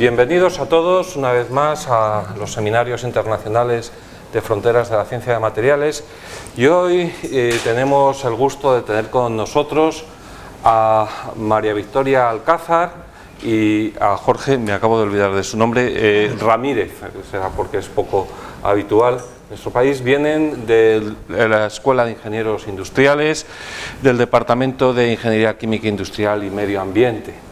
Bienvenidos a todos una vez más a los seminarios internacionales de fronteras de la ciencia de materiales, y hoy tenemos el gusto de tener con nosotros a María Victoria Alcázar y a Jorge, me acabo de olvidar de su nombre, Ramírez, será porque es poco habitual en nuestro país. Vienen de la Escuela de Ingenieros Industriales, del Departamento de Ingeniería Química Industrial y Medio Ambiente.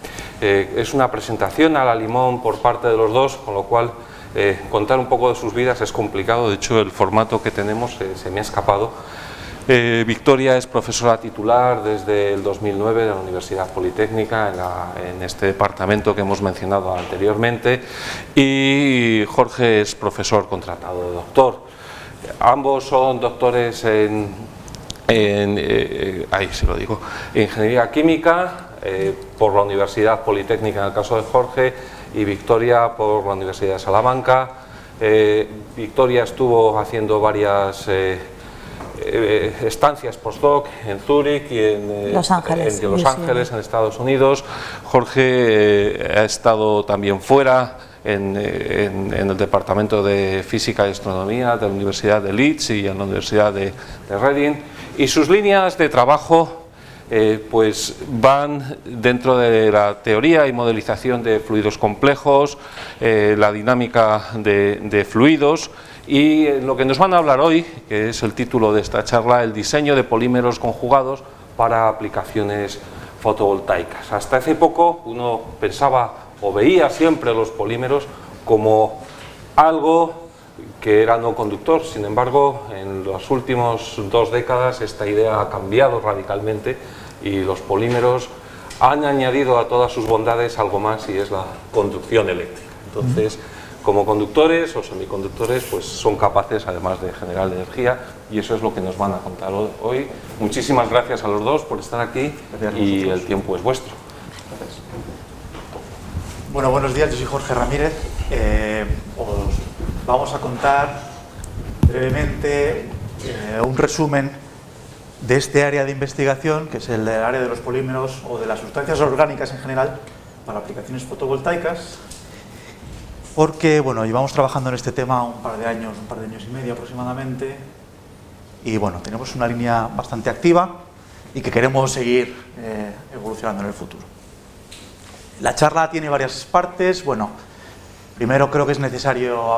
Es una presentación a la limón por parte de los dos, con lo cual contar un poco de sus vidas es complicado. De hecho, el formato que tenemos se me ha escapado. Victoria es profesora titular desde el 2009 de la Universidad Politécnica en este departamento que hemos mencionado anteriormente, y Jorge es profesor contratado de doctor. Ambos son doctores en Ingeniería Química por la Universidad Politécnica en el caso de Jorge, y Victoria por la Universidad de Salamanca. Victoria estuvo haciendo varias estancias postdoc en Zúrich y en Los Ángeles, en Estados Unidos. Jorge ha estado también fuera en el Departamento de Física y Astronomía de la Universidad de Leeds y en la Universidad de Reading, y sus líneas de trabajo pues van dentro de la teoría y modelización de fluidos complejos, la dinámica de fluidos, y lo que nos van a hablar hoy, que es el título de esta charla, el diseño de polímeros conjugados para aplicaciones fotovoltaicas. Hasta hace poco uno pensaba o veía siempre los polímeros como algo que era no conductor. Sin embargo, en las últimas 2 décadas esta idea ha cambiado radicalmente y los polímeros han añadido a todas sus bondades algo más, y es la conducción eléctrica. Entonces, como conductores o semiconductores, pues son capaces además de generar energía, y eso es lo que nos van a contar hoy. Muchísimas gracias a los dos por estar aquí, y el tiempo es vuestro. Gracias. Bueno, buenos días, yo soy Jorge Ramírez. Os vamos a contar brevemente un resumen de este área de investigación, que es el del área de los polímeros o de las sustancias orgánicas en general para aplicaciones fotovoltaicas, porque bueno, llevamos trabajando en este tema un par de años y medio aproximadamente, y bueno, tenemos una línea bastante activa y que queremos seguir evolucionando en el futuro. La charla tiene varias partes. Bueno, primero creo que es necesario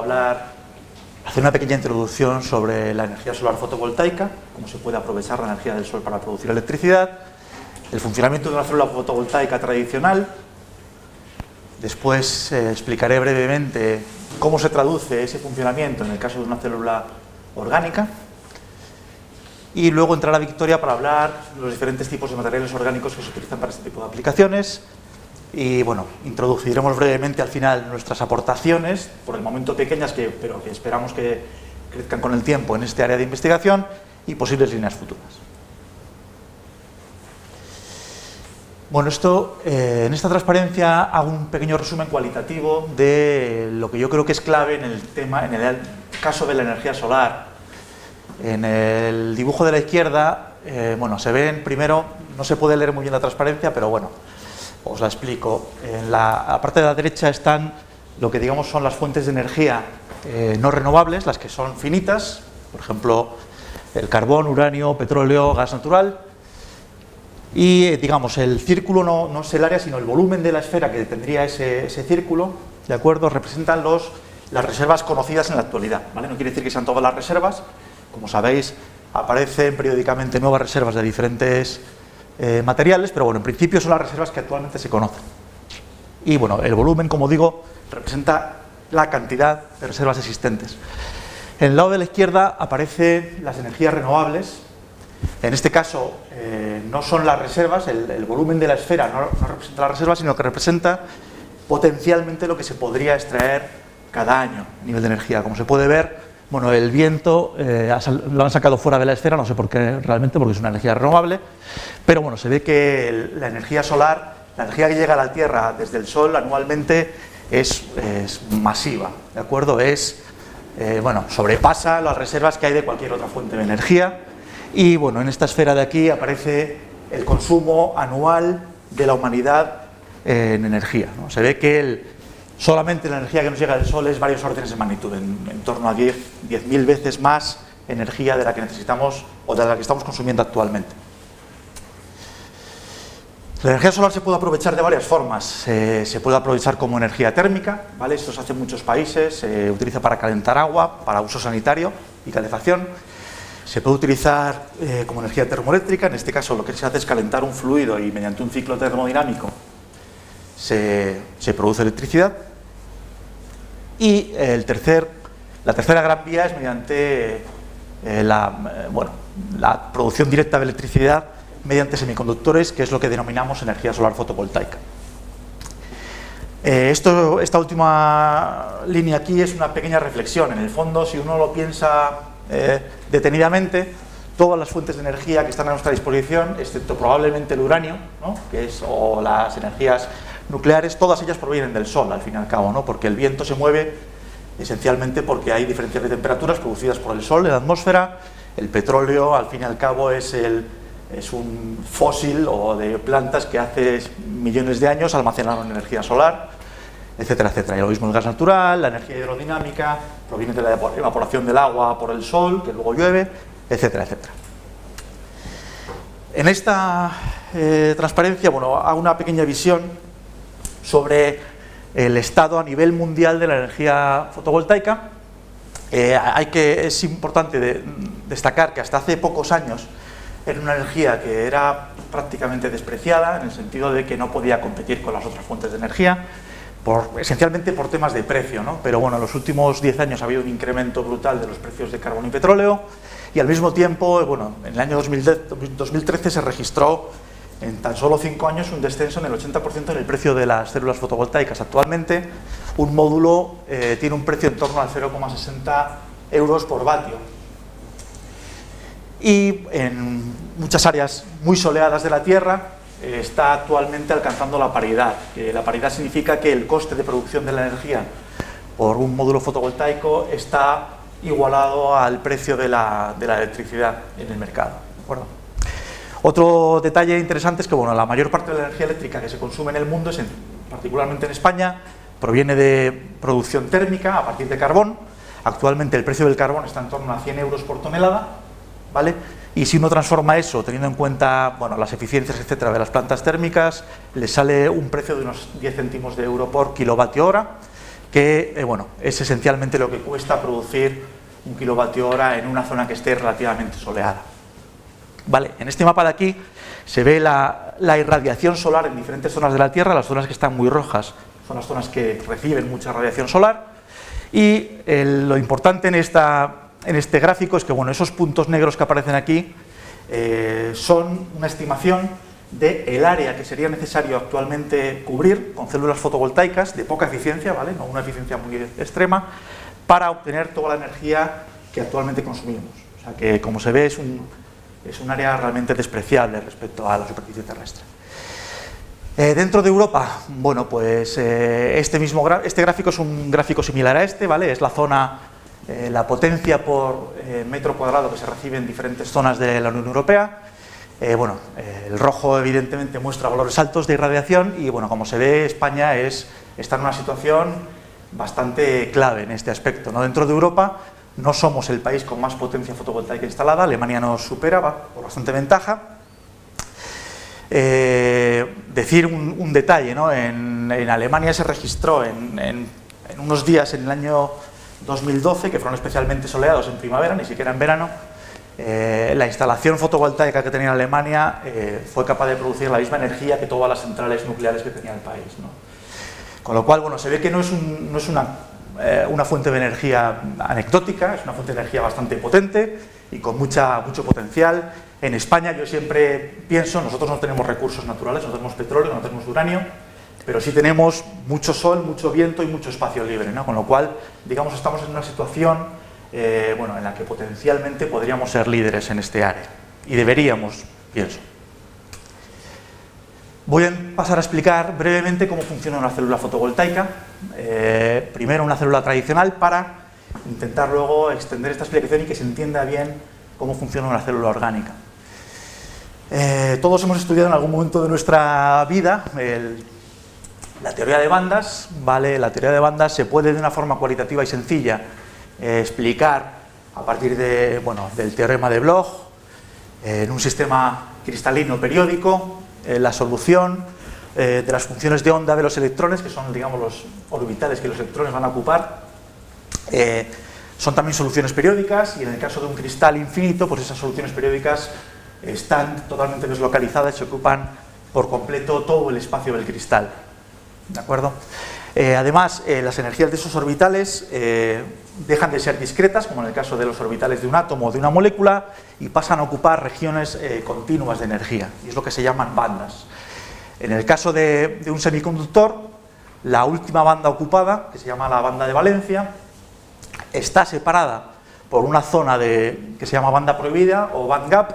hacer una pequeña introducción sobre la energía solar fotovoltaica, cómo se puede aprovechar la energía del sol para producir electricidad, el funcionamiento de una célula fotovoltaica tradicional. Después explicaré brevemente cómo se traduce ese funcionamiento en el caso de una célula orgánica, y luego entrará Victoria para hablar de los diferentes tipos de materiales orgánicos que se utilizan para este tipo de aplicaciones. Y bueno, introduciremos brevemente al final nuestras aportaciones, por el momento pequeñas, pero que esperamos que crezcan con el tiempo en este área de investigación, y posibles líneas futuras. Bueno, en esta transparencia hago un pequeño resumen cualitativo de lo que yo creo que es clave en el caso de la energía solar. En el dibujo de la izquierda, bueno, se ven primero, no se puede leer muy bien la transparencia, pero bueno, os la explico. En la parte de la derecha están lo que digamos son las fuentes de energía no renovables, las que son finitas, por ejemplo, el carbón, uranio, petróleo, gas natural. Y digamos, el círculo no es el área, sino el volumen de la esfera que tendría ese círculo, ¿de acuerdo? Representan las reservas conocidas en la actualidad, ¿vale? No quiere decir que sean todas las reservas. Como sabéis, aparecen periódicamente nuevas reservas de diferentes materiales, pero bueno, en principio son las reservas que actualmente se conocen. Y bueno, el volumen, como digo, representa la cantidad de reservas existentes. En el lado de la izquierda aparecen las energías renovables. En este caso no son las reservas, el volumen de la esfera no representa las reservas, sino que representa potencialmente lo que se podría extraer cada año a nivel de energía. Como se puede ver, bueno, el viento lo han sacado fuera de la esfera, no sé por qué realmente, porque es una energía renovable, pero bueno, se ve que la energía solar, la energía que llega a la Tierra desde el Sol anualmente es masiva, ¿de acuerdo? Bueno, sobrepasa las reservas que hay de cualquier otra fuente de energía. Y bueno, en esta esfera de aquí aparece el consumo anual de la humanidad en energía, ¿no? Se ve que solamente la energía que nos llega del Sol es varios órdenes de magnitud, en torno a 10.000 veces más energía de la que necesitamos o de la que estamos consumiendo actualmente. La energía solar se puede aprovechar de varias formas. Se puede aprovechar como energía térmica, ¿vale? Esto se hace en muchos países, se utiliza para calentar agua, para uso sanitario y calefacción. Se puede utilizar como energía termoeléctrica, en este caso lo que se hace es calentar un fluido y mediante un ciclo termodinámico se produce electricidad. Y la tercera gran vía es mediante la producción directa de electricidad mediante semiconductores, que es lo que denominamos energía solar fotovoltaica. Esta última línea aquí es una pequeña reflexión. En el fondo, si uno lo piensa detenidamente, todas las fuentes de energía que están a nuestra disposición, excepto probablemente el uranio, ¿no? O las energías nucleares, todas ellas provienen del Sol, al fin y al cabo, ¿no? Porque el viento se mueve esencialmente porque hay diferencias de temperaturas producidas por el Sol en la atmósfera. El petróleo, al fin y al cabo, es un fósil o de plantas que hace millones de años almacenaron energía solar, etcétera, etcétera. Y lo mismo el gas natural, la energía hidrodinámica, proviene de la evaporación del agua por el sol, que luego llueve, etcétera, etcétera. En esta transparencia, hago una pequeña visión sobre el estado a nivel mundial de la energía fotovoltaica. Es importante destacar que hasta hace pocos años era una energía que era prácticamente despreciada, en el sentido de que no podía competir con las otras fuentes de energía, esencialmente por temas de precio, ¿no? Pero bueno, en los últimos 10 años ha habido un incremento brutal de los precios de carbón y petróleo, y al mismo tiempo, en el año 2013 se registró en tan solo 5 años un descenso en el 80% en el precio de las células fotovoltaicas. Actualmente un módulo tiene un precio en torno al 0,60 euros por vatio. Y en muchas áreas muy soleadas de la Tierra está actualmente alcanzando la paridad. La paridad significa que el coste de producción de la energía por un módulo fotovoltaico está igualado al precio de la electricidad en el mercado, ¿de acuerdo? Otro detalle interesante es que la mayor parte de la energía eléctrica que se consume en el mundo, particularmente en España, proviene de producción térmica a partir de carbón. Actualmente el precio del carbón está en torno a 100 euros por tonelada, ¿vale? Y si uno transforma eso, teniendo en cuenta las eficiencias, etcétera, de las plantas térmicas, le sale un precio de unos 10 céntimos de euro por kilovatio hora, que es esencialmente lo que cuesta producir un kilovatio hora en una zona que esté relativamente soleada. Vale, en este mapa de aquí se ve la irradiación solar en diferentes zonas de la Tierra. Las zonas que están muy rojas son las zonas que reciben mucha radiación solar, y lo importante en este gráfico es que esos puntos negros que aparecen aquí son una estimación del área que sería necesario actualmente cubrir con células fotovoltaicas de poca eficiencia, ¿vale? No una eficiencia muy extrema, para obtener toda la energía que actualmente consumimos. O sea que, como se ve, es un área realmente despreciable respecto a la superficie terrestre. Dentro de Europa, este gráfico es un gráfico similar a este, ¿vale? Es la zona, la potencia por metro cuadrado que se recibe en diferentes zonas de la Unión Europea. El rojo evidentemente muestra valores altos de irradiación y, como se ve, España está en una situación bastante clave en este aspecto, ¿no? Dentro de Europa no somos el país con más potencia fotovoltaica instalada. Alemania nos supera por bastante ventaja. Decir un detalle, ¿no? En Alemania se registró en unos días en el año 2012, que fueron especialmente soleados en primavera, ni siquiera en verano, la instalación fotovoltaica que tenía Alemania fue capaz de producir la misma energía que todas las centrales nucleares que tenía el país, ¿no? Con lo cual, se ve que no es una fuente de energía anecdótica, es una fuente de energía bastante potente y con mucho potencial. En España yo siempre pienso, nosotros no tenemos recursos naturales, no tenemos petróleo, no tenemos uranio, pero sí tenemos mucho sol, mucho viento y mucho espacio libre, ¿no? Con lo cual, estamos en una situación en la que potencialmente podríamos ser líderes en este área, y deberíamos, pienso. Voy a pasar a explicar brevemente cómo funciona una célula fotovoltaica. Primero una célula tradicional, para intentar luego extender esta explicación y que se entienda bien cómo funciona una célula orgánica. Todos hemos estudiado en algún momento de nuestra vida La teoría de bandas, ¿vale? La teoría de bandas se puede de una forma cualitativa y sencilla explicar a partir de, bueno, del teorema de Bloch en un sistema cristalino periódico, la solución de las funciones de onda de los electrones, que son, digamos, los orbitales que los electrones van a ocupar, son también soluciones periódicas, y en el caso de un cristal infinito, pues esas soluciones periódicas están totalmente deslocalizadas y se ocupan por completo todo el espacio del cristal. ¿De acuerdo? Además, las energías de esos orbitales dejan de ser discretas, como en el caso de los orbitales de un átomo o de una molécula, y pasan a ocupar regiones continuas de energía, y es lo que se llaman bandas. En el caso de un semiconductor, la última banda ocupada, que se llama la banda de valencia, está separada por una zona que se llama banda prohibida o band gap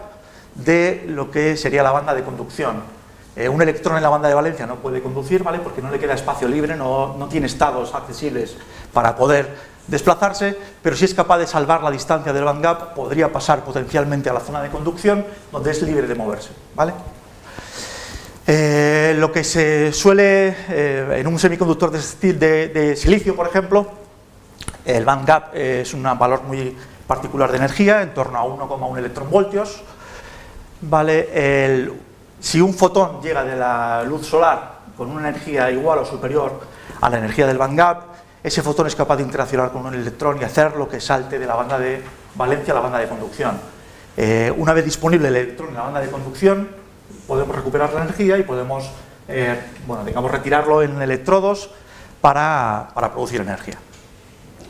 de lo que sería la banda de conducción. Un electrón en la banda de valencia no puede conducir, ¿vale? Porque no le queda espacio libre, no tiene estados accesibles para poder desplazarse, pero si es capaz de salvar la distancia del band gap, podría pasar potencialmente a la zona de conducción, donde es libre de moverse, ¿vale? Lo que se suele, en un semiconductor de silicio, por ejemplo, el band gap es un valor muy particular de energía, en torno a 1,1 electronvoltios, ¿vale? Si un fotón llega de la luz solar con una energía igual o superior a la energía del band gap, ese fotón es capaz de interaccionar con un electrón y hacer lo que salte de la banda de valencia a la banda de conducción. Una vez disponible el electrón en la banda de conducción, podemos recuperar la energía y podemos, bueno, digamos, retirarlo en electrodos para producir energía.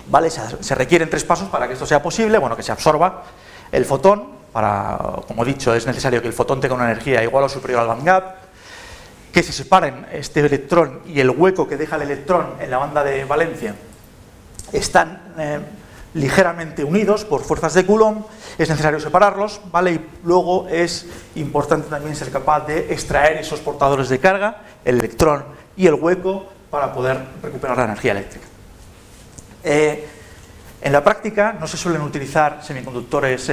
¿Vale? Se requieren 3 pasos para que esto sea posible. Bueno, que se absorba el fotón. Como he dicho, es necesario que el fotón tenga una energía igual o superior al band gap, que se separen este electrón y el hueco que deja el electrón en la banda de valencia están ligeramente unidos por fuerzas de Coulomb, es necesario separarlos, ¿vale? Y luego es importante también ser capaz de extraer esos portadores de carga, el electrón y el hueco, para poder recuperar la energía eléctrica. En la práctica no se suelen utilizar semiconductores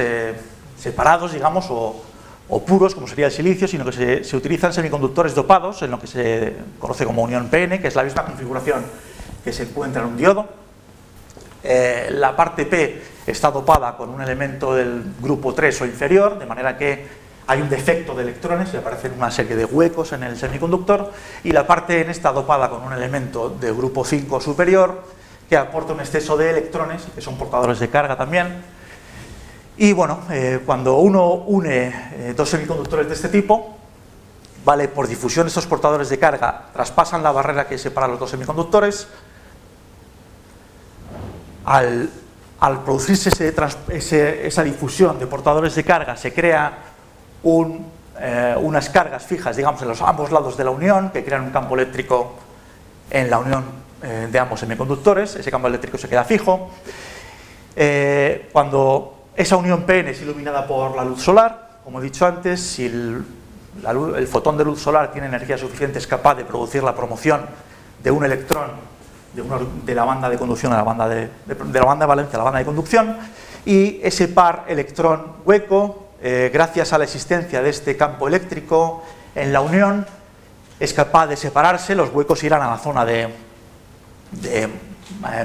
separados, digamos, o puros, como sería el silicio, sino que se utilizan semiconductores dopados, en lo que se conoce como unión PN, que es la misma configuración que se encuentra en un diodo. La parte P está dopada con un elemento del grupo 3 o inferior, de manera que hay un defecto de electrones y aparecen una serie de huecos en el semiconductor, y la parte N está dopada con un elemento de grupo 5 superior, que aporta un exceso de electrones, que son portadores de carga también. Y bueno, cuando uno une 2 semiconductores de este tipo, ¿vale? Por difusión estos portadores de carga traspasan la barrera que separa los 2 semiconductores. Al producirse esa difusión de portadores de carga, se crea unas cargas fijas, digamos, en los ambos lados de la unión, que crean un campo eléctrico en la unión de ambos semiconductores. Ese campo eléctrico se queda fijo. Cuando esa unión PN es iluminada por la luz solar, como he dicho antes, si el fotón de luz solar tiene energía suficiente, es capaz de producir la promoción de un electrón de la banda de conducción a la banda de la banda de valencia a la banda de conducción, y ese par electrón-hueco, gracias a la existencia de este campo eléctrico en la unión, es capaz de separarse. Los huecos irán a la zona de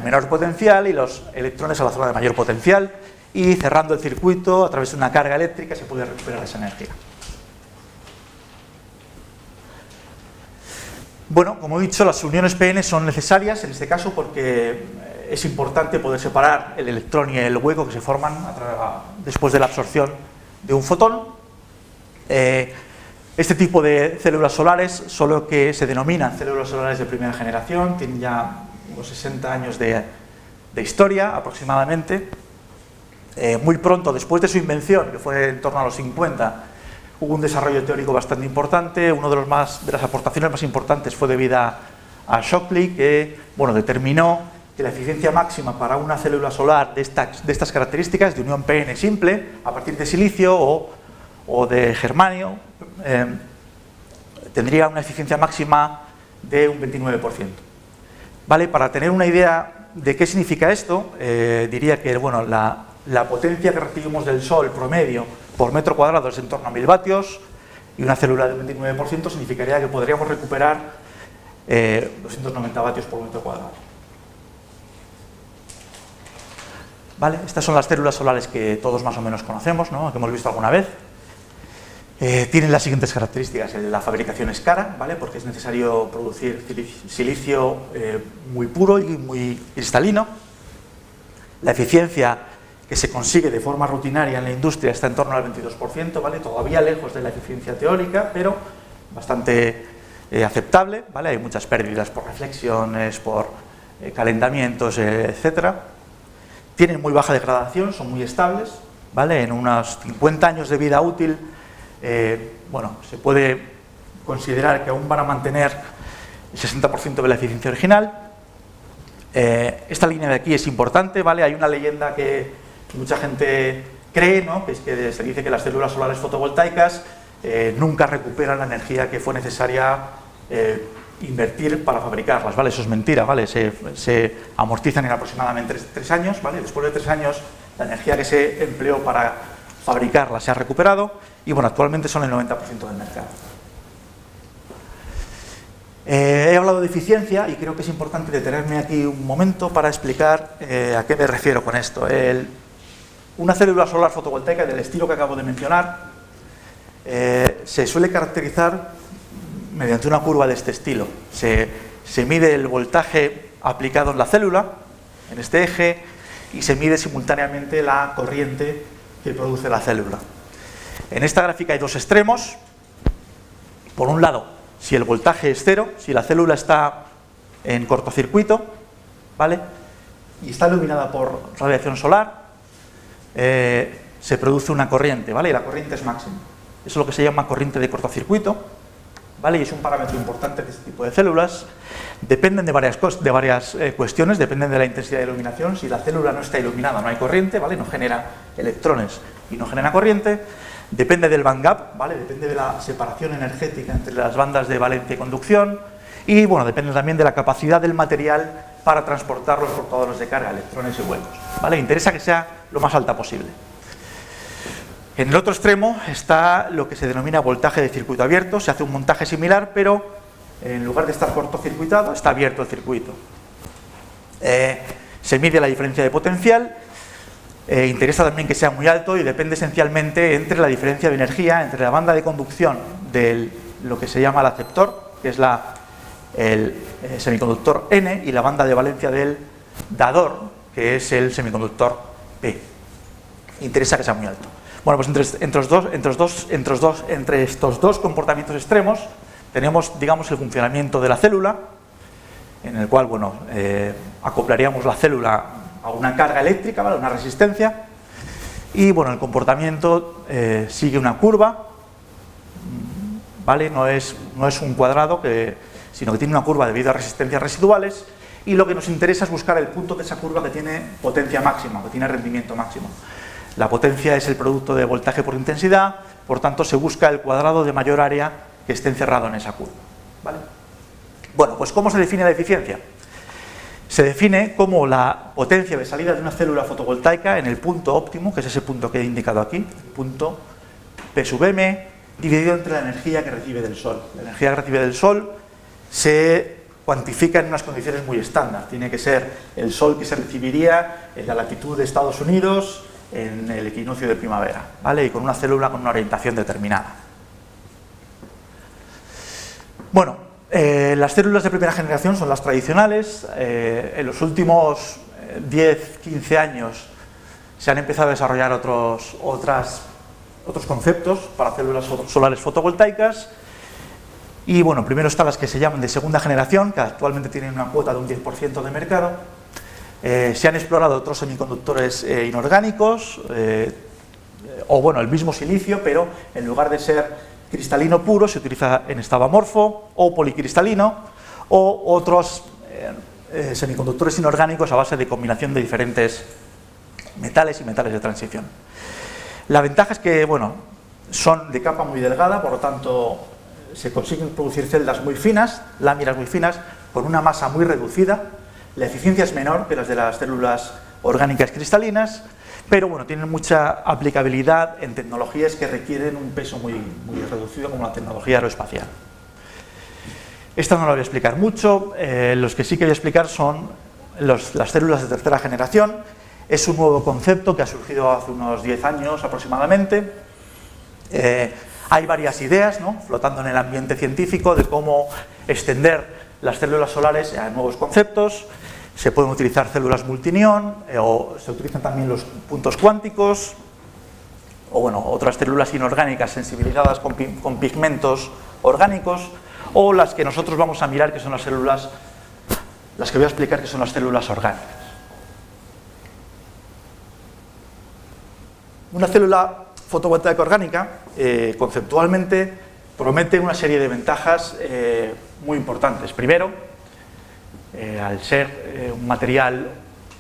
menor potencial y los electrones a la zona de mayor potencial, y cerrando el circuito a través de una carga eléctrica se puede recuperar esa energía. Bueno, como he dicho, las uniones PN son necesarias en este caso porque es importante poder separar el electrón y el hueco que se forman después de la absorción de un fotón. Este tipo de células solares, solo que se denominan células solares de primera generación, tienen ya unos 60 años de historia aproximadamente. Muy pronto, después de su invención, que fue en torno a los 50, hubo un desarrollo teórico bastante importante. Una de las aportaciones más importantes fue debida a Shockley, que bueno, determinó que la eficiencia máxima para una célula solar de estas características, de unión PN simple, a partir de silicio o de germanio, tendría una eficiencia máxima de un 29%. ¿Vale? Para tener una idea de qué significa esto, diría que bueno, la potencia que recibimos del Sol promedio por metro cuadrado es en torno a 1000 vatios, y una célula del 29% significaría que podríamos recuperar 290 vatios por metro cuadrado. ¿Vale? Estas son las células solares que todos más o menos conocemos, ¿no? Que hemos visto alguna vez. Tienen las siguientes características. La fabricación es cara, ¿vale? Porque es necesario producir silicio muy puro y muy cristalino. La eficiencia que se consigue de forma rutinaria en la industria está en torno al 22%, ¿vale? Todavía lejos de la eficiencia teórica, pero bastante aceptable, ¿vale? Hay muchas pérdidas por reflexiones, por calentamientos, etcétera. Tienen muy baja degradación, son muy estables, ¿vale? En unos 50 años de vida útil, bueno, se puede considerar que aún van a mantener el 60% de la eficiencia original. Esta línea de aquí es importante, ¿vale? Hay una leyenda que mucha gente cree, ¿no? Que es que se dice que las células solares fotovoltaicas nunca recuperan la energía que fue necesaria invertir para fabricarlas, ¿vale? Eso es mentira, ¿vale? Se amortizan en aproximadamente 3 años, ¿vale? Después de 3 años la energía que se empleó para fabricarla se ha recuperado y bueno, actualmente son el 90% del mercado. He hablado de eficiencia y creo que es importante detenerme aquí un momento para explicar a qué me refiero con esto. Una célula solar fotovoltaica del estilo que acabo de mencionar se suele caracterizar mediante una curva de este estilo. Se mide el voltaje aplicado en la célula, en este eje, y se mide simultáneamente la corriente que produce la célula. En esta gráfica hay 2 extremos. Por un lado, si el voltaje es 0, si la célula está en cortocircuito, ¿vale? Y está iluminada por radiación solar, se produce una corriente, ¿vale? Y la corriente es máxima. Eso es lo que se llama corriente de cortocircuito, ¿vale? Y es un parámetro importante de este tipo de células. Dependen de varias cuestiones, dependen de la intensidad de iluminación. Si la célula no está iluminada, no hay corriente, ¿vale? No genera electrones y no genera corriente. Depende del bandgap, ¿vale? Depende de la separación energética entre las bandas de valencia y conducción. Y, bueno, depende también de la capacidad del material para transportar los portadores de carga, electrones y huecos, ¿vale? Interesa que sea lo más alta posible. En el otro extremo está lo que se denomina voltaje de circuito abierto. Se hace un montaje similar, pero en lugar de estar cortocircuitado, está abierto el circuito. Se mide la diferencia de potencial. Interesa también que sea muy alto y depende esencialmente entre la diferencia de energía entre la banda de conducción de lo que se llama el aceptor, que es el semiconductor N, y la banda de valencia del dador, que es el semiconductor P. Interesa que sea muy alto. Bueno, pues entre estos dos comportamientos extremos tenemos, digamos, el funcionamiento de la célula, en el cual, bueno, acoplaríamos la célula a una carga eléctrica, ¿vale? Una resistencia, y bueno, el comportamiento sigue una curva, ¿vale? No es un cuadrado, sino que tiene una curva debido a resistencias residuales, y lo que nos interesa es buscar el punto de esa curva que tiene potencia máxima, que tiene rendimiento máximo. La potencia es el producto de voltaje por intensidad, por tanto se busca el cuadrado de mayor área que esté encerrado en esa curva, ¿vale? Bueno, pues ¿cómo se define la eficiencia? Se define como la potencia de salida de una célula fotovoltaica en el punto óptimo, que es ese punto que he indicado aquí, el punto P sub m, dividido entre la energía que recibe del Sol. La energía que recibe del Sol se cuantifica en unas condiciones muy estándar. Tiene que ser el Sol que se recibiría en la latitud de Estados Unidos en el equinoccio de primavera, ¿vale? Y con una célula con una orientación determinada. Bueno, las células de primera generación son las tradicionales. En los últimos 10-15 años se han empezado a desarrollar otros conceptos para células solares fotovoltaicas. Y bueno, primero están las que se llaman de segunda generación, que actualmente tienen una cuota de un 10% de mercado. Se han explorado otros semiconductores inorgánicos, o bueno, el mismo silicio, pero en lugar de ser cristalino puro se utiliza en estado amorfo o policristalino, o otros semiconductores inorgánicos a base de combinación de diferentes metales y metales de transición. La ventaja es que, bueno, son de capa muy delgada, por lo tanto se consiguen producir celdas muy finas, láminas muy finas, con una masa muy reducida. La eficiencia es menor que las de las células orgánicas cristalinas, pero bueno, tienen mucha aplicabilidad en tecnologías que requieren un peso muy reducido, como la tecnología aeroespacial. Esta no la voy a explicar mucho, los que sí que voy a explicar son las células de tercera generación. Es un nuevo concepto que ha surgido hace unos 10 años aproximadamente. Hay varias ideas, ¿no?, flotando en el ambiente científico de cómo extender las células solares a nuevos conceptos. Se pueden utilizar células multinión, o se utilizan también los puntos cuánticos, o bueno, otras células inorgánicas sensibilizadas con pigmentos orgánicos, o las que nosotros vamos a mirar, que son las células, las que voy a explicar, que son las células orgánicas. Una célula fotovoltaica orgánica, conceptualmente, promete una serie de ventajas muy importantes. Primero, al ser un material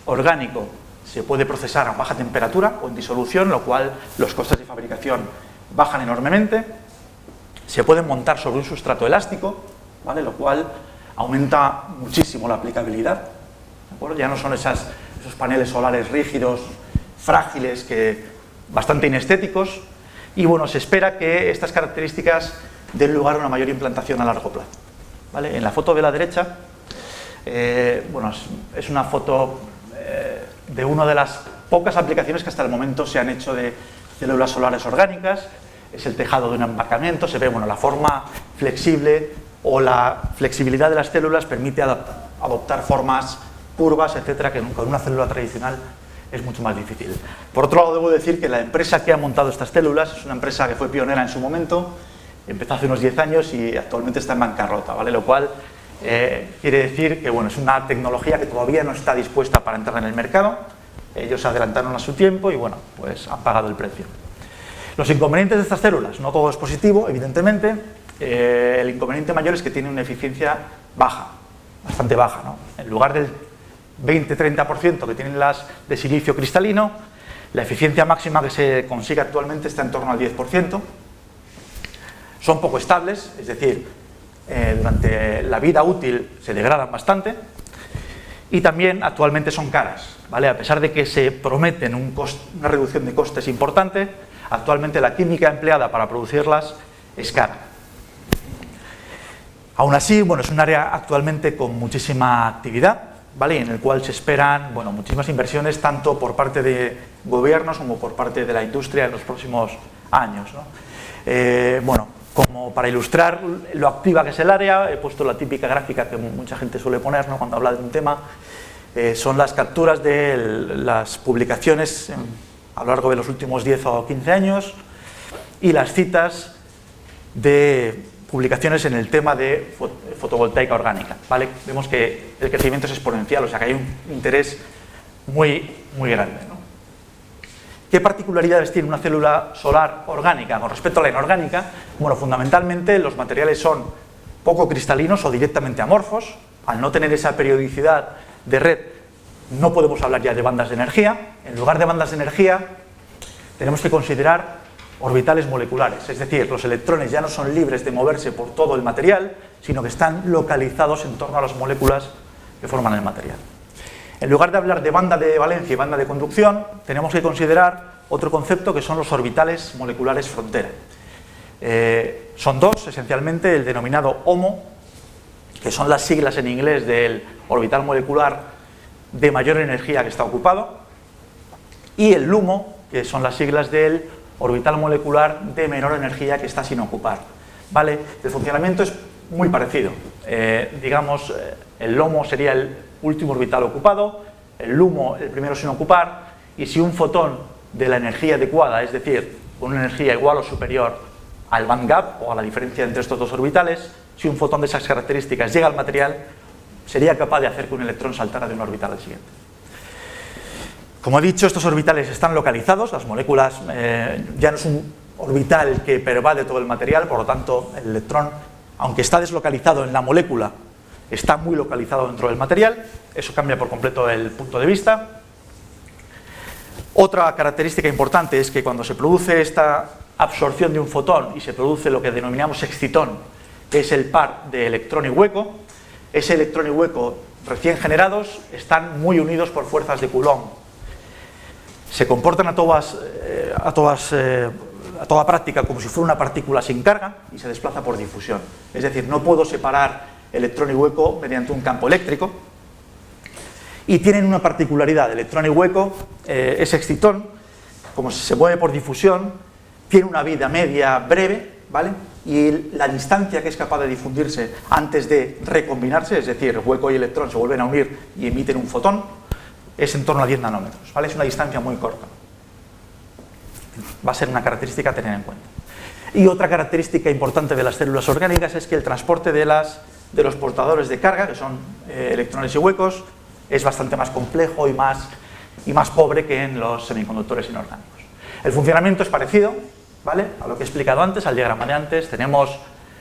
orgánico, se puede procesar a baja temperatura o en disolución, lo cual los costes de fabricación bajan enormemente. Se pueden montar sobre un sustrato elástico, ¿vale?, lo cual aumenta muchísimo la aplicabilidad, ¿de acuerdo? Ya no son esos paneles solares rígidos, frágiles, bastante inestéticos, y bueno, se espera que estas características den lugar a una mayor implantación a largo plazo, ¿vale? En la foto de la derecha, bueno, es una foto de una de las pocas aplicaciones que hasta el momento se han hecho de células solares orgánicas. Es el tejado de un embarcamiento, se ve, bueno, la forma flexible o la flexibilidad de las células permite adoptar formas curvas, etcétera, que con una célula tradicional es mucho más difícil. Por otro lado, debo decir que la empresa que ha montado estas células es una empresa que fue pionera en su momento, empezó hace unos 10 años y actualmente está en bancarrota, ¿vale? Lo cual quiere decir que, bueno, es una tecnología que todavía no está dispuesta para entrar en el mercado. Ellos se adelantaron a su tiempo y, bueno, pues han pagado el precio. Los inconvenientes de estas células: no todo es positivo, evidentemente. El inconveniente mayor es que tiene una eficiencia baja, bastante baja, ¿no? En lugar del 20-30% que tienen las de silicio cristalino, la eficiencia máxima que se consigue actualmente está en torno al 10%. Son poco estables, es decir, durante la vida útil se degradan bastante, y también actualmente son caras, ¿vale? A pesar de que se prometen una reducción de costes importante, actualmente la química empleada para producirlas es cara. Aún así, bueno, es un área actualmente con muchísima actividad, ¿vale?, en el cual se esperan, bueno, muchísimas inversiones tanto por parte de gobiernos como por parte de la industria en los próximos años, ¿no? Bueno, como para ilustrar lo activa que es el área, he puesto la típica gráfica que mucha gente suele poner, ¿no?, cuando habla de un tema. Son las capturas de las publicaciones a lo largo de los últimos 10 o 15 años y las citas de publicaciones en el tema de fotovoltaica orgánica, ¿vale? Vemos que el crecimiento es exponencial, o sea que hay un interés muy grande, ¿no? ¿Qué particularidades tiene una célula solar orgánica con respecto a la inorgánica? Bueno, fundamentalmente los materiales son poco cristalinos o directamente amorfos. Al no tener esa periodicidad de red, no podemos hablar ya de bandas de energía. En lugar de bandas de energía, tenemos que considerar orbitales moleculares, es decir, los electrones ya no son libres de moverse por todo el material, sino que están localizados en torno a las moléculas que forman el material. En lugar de hablar de banda de valencia y banda de conducción, tenemos que considerar otro concepto que son los orbitales moleculares frontera. Son dos, esencialmente, el denominado HOMO, que son las siglas en inglés del orbital molecular de mayor energía que está ocupado, y el LUMO, que son las siglas del orbital molecular de menor energía que está sin ocupar, ¿vale? El funcionamiento es muy parecido. Digamos, el LOMO sería el último orbital ocupado, el LUMO el primero sin ocupar, y si un fotón de la energía adecuada, es decir, con una energía igual o superior al band gap o a la diferencia entre estos dos orbitales, si un fotón de esas características llega al material, sería capaz de hacer que un electrón saltara de un orbital al siguiente. Como he dicho, estos orbitales están localizados, las moléculas ya no es un orbital que pervade todo el material, por lo tanto el electrón, aunque está deslocalizado en la molécula, está muy localizado dentro del material. Eso cambia por completo el punto de vista. Otra característica importante es que cuando se produce esta absorción de un fotón y se produce lo que denominamos excitón, que es el par de electrón y hueco, ese electrón y hueco recién generados están muy unidos por fuerzas de Coulomb. Se comportan a toda práctica como si fuera una partícula sin carga y se desplaza por difusión. Es decir, no puedo separar electrón y hueco mediante un campo eléctrico. Y tienen una particularidad: electrón y hueco, ese excitón, como se mueve por difusión, tiene una vida media breve, ¿vale? Y la distancia que es capaz de difundirse antes de recombinarse, es decir, hueco y electrón se vuelven a unir y emiten un fotón, es en torno a 10 nanómetros, ¿vale? Es una distancia muy corta. Va a ser una característica a tener en cuenta. Y otra característica importante de las células orgánicas es que el transporte de los portadores de carga, que son electrones y huecos, es bastante más complejo y más pobre que en los semiconductores inorgánicos. El funcionamiento es parecido, ¿vale?, a lo que he explicado antes, al diagrama de antes. Tenemos,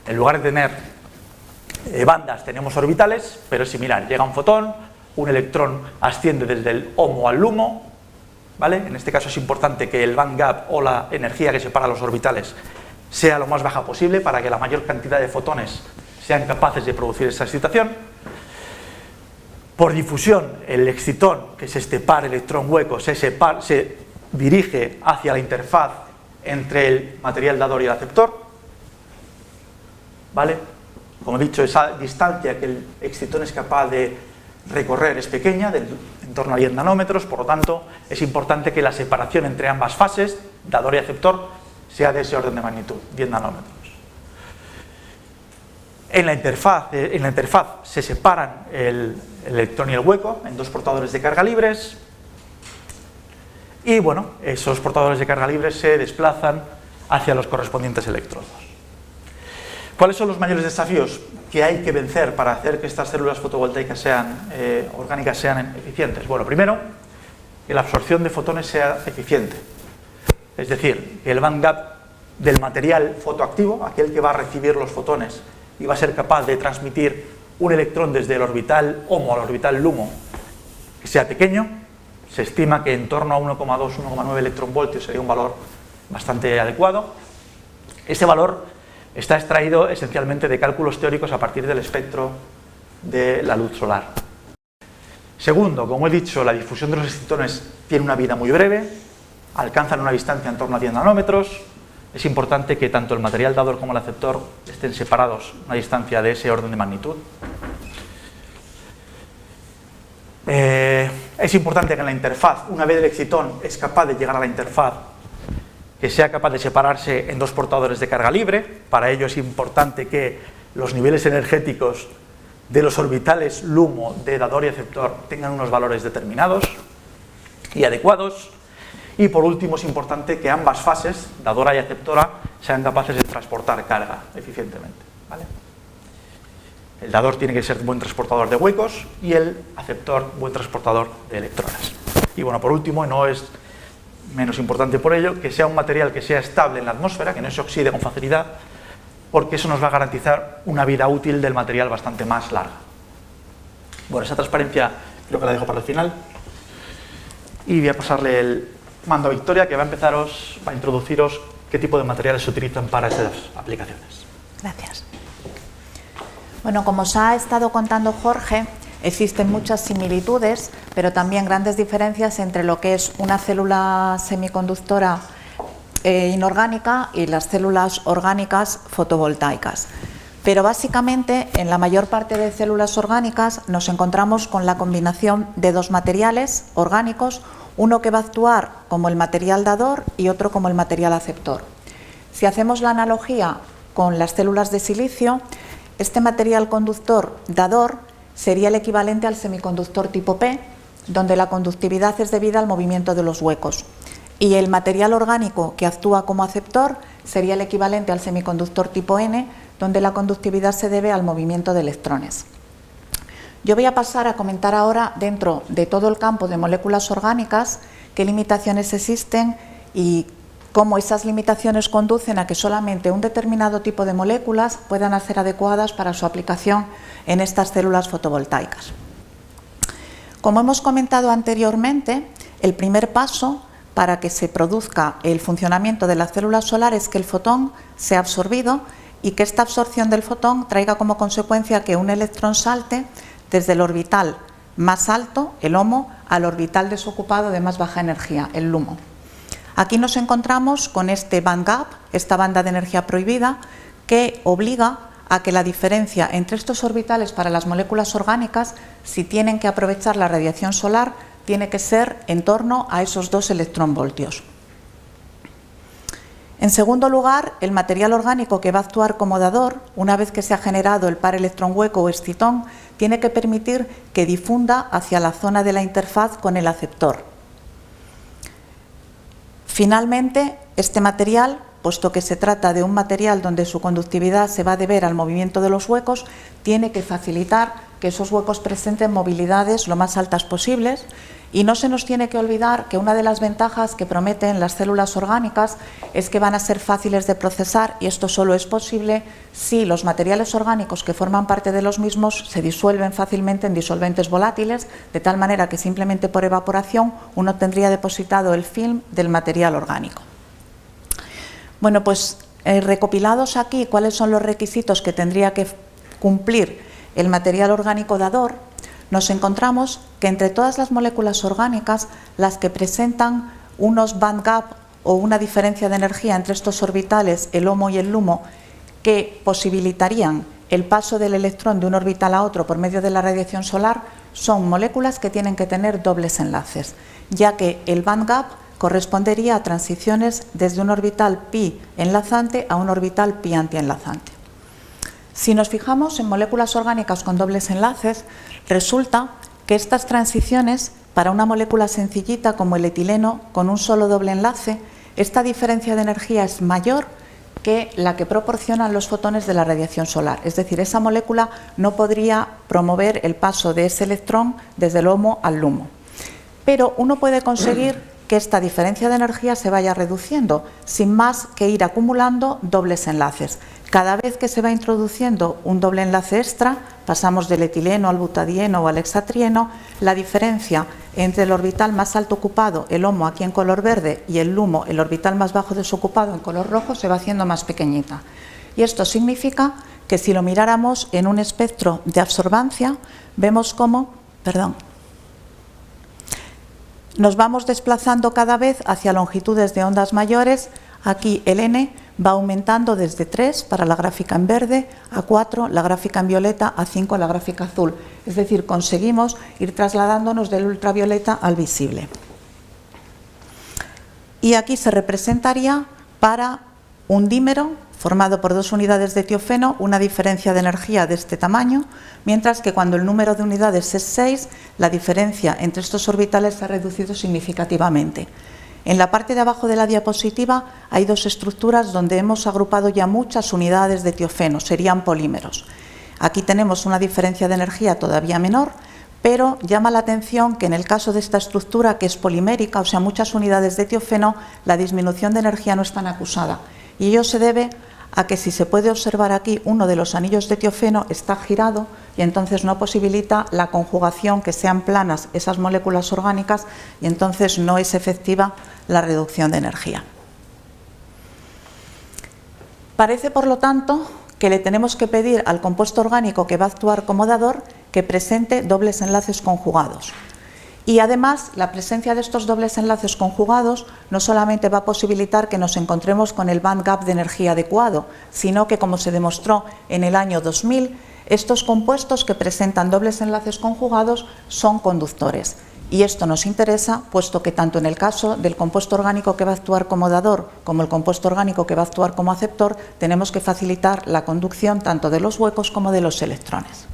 en lugar de tener bandas, tenemos orbitales, pero es similar. Llega un fotón, un electrón asciende desde el HOMO al LUMO, ¿vale? En este caso es importante que el band gap o la energía que separa los orbitales sea lo más baja posible para que la mayor cantidad de fotones sean capaces de producir esa excitación. Por difusión, el excitón, que es este par electrón-hueco, se dirige hacia la interfaz entre el material dador y el aceptor, ¿vale? Como he dicho, esa distancia que el excitón es capaz de recorrer es pequeña, en torno a 10 nanómetros, por lo tanto es importante que la separación entre ambas fases, dador y aceptor, sea de ese orden de magnitud, 10 nanómetros. En la interfaz se separan el electrón y el hueco en dos portadores de carga libres, y bueno, esos portadores de carga libres se desplazan hacia los correspondientes electrodos. ¿Cuáles son los mayores desafíos que hay que vencer para hacer que estas células fotovoltaicas orgánicas sean eficientes? Bueno, primero, que la absorción de fotones sea eficiente. Es decir, que el band gap del material fotoactivo, aquel que va a recibir los fotones y va a ser capaz de transmitir un electrón desde el orbital HOMO al orbital LUMO, que sea pequeño. Se estima que en torno a 1,2-1,9 electronvoltios sería un valor bastante adecuado. Ese valor está extraído esencialmente de cálculos teóricos a partir del espectro de la luz solar. Segundo, como he dicho, la difusión de los excitones tiene una vida muy breve, alcanzan una distancia en torno a 10 nanómetros. Es importante que tanto el material dador como el aceptor estén separados a una distancia de ese orden de magnitud. Es importante que en la interfaz, una vez el excitón es capaz de llegar a la interfaz, que sea capaz de separarse en dos portadores de carga libre. Para ello es importante que los niveles energéticos de los orbitales LUMO de dador y aceptor tengan unos valores determinados y adecuados. Y por último es importante que ambas fases, dadora y aceptora, sean capaces de transportar carga eficientemente, ¿vale? El dador tiene que ser buen transportador de huecos y el aceptor buen transportador de electrones. Y bueno, por último, y no es menos importante por ello, que sea un material que sea estable en la atmósfera, que no se oxide con facilidad, porque eso nos va a garantizar una vida útil del material bastante más larga. Bueno, esa transparencia creo que la dejo para el final. Y voy a pasarle el mando a Victoria, que va a introduciros qué tipo de materiales se utilizan para esas aplicaciones. Gracias. Bueno, como os ha estado contando Jorge, existen muchas similitudes, pero también grandes diferencias entre lo que es una célula semiconductora inorgánica y las células orgánicas fotovoltaicas. Pero básicamente en la mayor parte de células orgánicas nos encontramos con la combinación de dos materiales orgánicos, uno que va a actuar como el material dador y otro como el material aceptor. Si hacemos la analogía con las células de silicio, este material conductor dador sería el equivalente al semiconductor tipo P, donde la conductividad es debida al movimiento de los huecos. Y el material orgánico que actúa como aceptor sería el equivalente al semiconductor tipo N, donde la conductividad se debe al movimiento de electrones. Yo voy a pasar a comentar ahora, dentro de todo el campo de moléculas orgánicas, qué limitaciones existen y cómo esas limitaciones conducen a que solamente un determinado tipo de moléculas puedan ser adecuadas para su aplicación en estas células fotovoltaicas. Como hemos comentado anteriormente, el primer paso para que se produzca el funcionamiento de la célula solar es que el fotón sea absorbido y que esta absorción del fotón traiga como consecuencia que un electrón salte desde el orbital más alto, el HOMO, al orbital desocupado de más baja energía, el LUMO. Aquí nos encontramos con este band gap, esta banda de energía prohibida, que obliga a que la diferencia entre estos orbitales para las moléculas orgánicas, si tienen que aprovechar la radiación solar, tiene que ser en torno a esos 2 electronvoltios. En segundo lugar, el material orgánico que va a actuar como dador, una vez que se ha generado el par electrón hueco o excitón, tiene que permitir que difunda hacia la zona de la interfaz con el aceptor. Finalmente, este material, puesto que se trata de un material donde su conductividad se va a deber al movimiento de los huecos, tiene que facilitar que esos huecos presenten movilidades lo más altas posibles. Y no se nos tiene que olvidar que una de las ventajas que prometen las células orgánicas es que van a ser fáciles de procesar, y esto solo es posible si los materiales orgánicos que forman parte de los mismos se disuelven fácilmente en disolventes volátiles, de tal manera que simplemente por evaporación uno tendría depositado el film del material orgánico. Bueno, pues recopilados aquí cuáles son los requisitos que tendría que cumplir el material orgánico dador, nos encontramos que entre todas las moléculas orgánicas, las que presentan unos band gap o una diferencia de energía entre estos orbitales, el HOMO y el LUMO, que posibilitarían el paso del electrón de un orbital a otro por medio de la radiación solar, son moléculas que tienen que tener dobles enlaces, ya que el band gap correspondería a transiciones desde un orbital pi enlazante a un orbital pi antienlazante. Si nos fijamos en moléculas orgánicas con dobles enlaces, resulta que estas transiciones, para una molécula sencillita como el etileno con un solo doble enlace, esta diferencia de energía es mayor que la que proporcionan los fotones de la radiación solar. Es decir, esa molécula no podría promover el paso de ese electrón desde el HOMO al LUMO. Pero uno puede conseguir que esta diferencia de energía se vaya reduciendo, sin más que ir acumulando dobles enlaces. Cada vez que se va introduciendo un doble enlace extra, pasamos del etileno al butadieno o al hexatrieno, la diferencia entre el orbital más alto ocupado, el HOMO aquí en color verde, y el LUMO, el orbital más bajo desocupado en color rojo, se va haciendo más pequeñita. Y esto significa que si lo miráramos en un espectro de absorbancia, vemos cómo, nos vamos desplazando cada vez hacia longitudes de ondas mayores. Aquí el N va aumentando desde 3 para la gráfica en verde, a 4 la gráfica en violeta, a 5 la gráfica azul. Es decir, conseguimos ir trasladándonos del ultravioleta al visible. Y aquí se representaría para un dímero formado por 2 unidades de tiofeno, una diferencia de energía de este tamaño, mientras que cuando el número de unidades es 6, la diferencia entre estos orbitales se ha reducido significativamente. En la parte de abajo de la diapositiva hay 2 estructuras donde hemos agrupado ya muchas unidades de tiofeno, serían polímeros. Aquí tenemos una diferencia de energía todavía menor, pero llama la atención que en el caso de esta estructura, que es polimérica, o sea, muchas unidades de tiofeno, la disminución de energía no es tan acusada. Y ello se debe a que, si se puede observar aquí, uno de los anillos de tiofeno está girado y entonces no posibilita la conjugación, que sean planas esas moléculas orgánicas, y entonces no es efectiva la reducción de energía. Parece, por lo tanto, que le tenemos que pedir al compuesto orgánico que va a actuar como dador que presente dobles enlaces conjugados. Y además, la presencia de estos dobles enlaces conjugados no solamente va a posibilitar que nos encontremos con el band gap de energía adecuado, sino que, como se demostró en el año 2000, estos compuestos que presentan dobles enlaces conjugados son conductores. Y esto nos interesa, puesto que tanto en el caso del compuesto orgánico que va a actuar como dador como el compuesto orgánico que va a actuar como aceptor, tenemos que facilitar la conducción tanto de los huecos como de los electrones.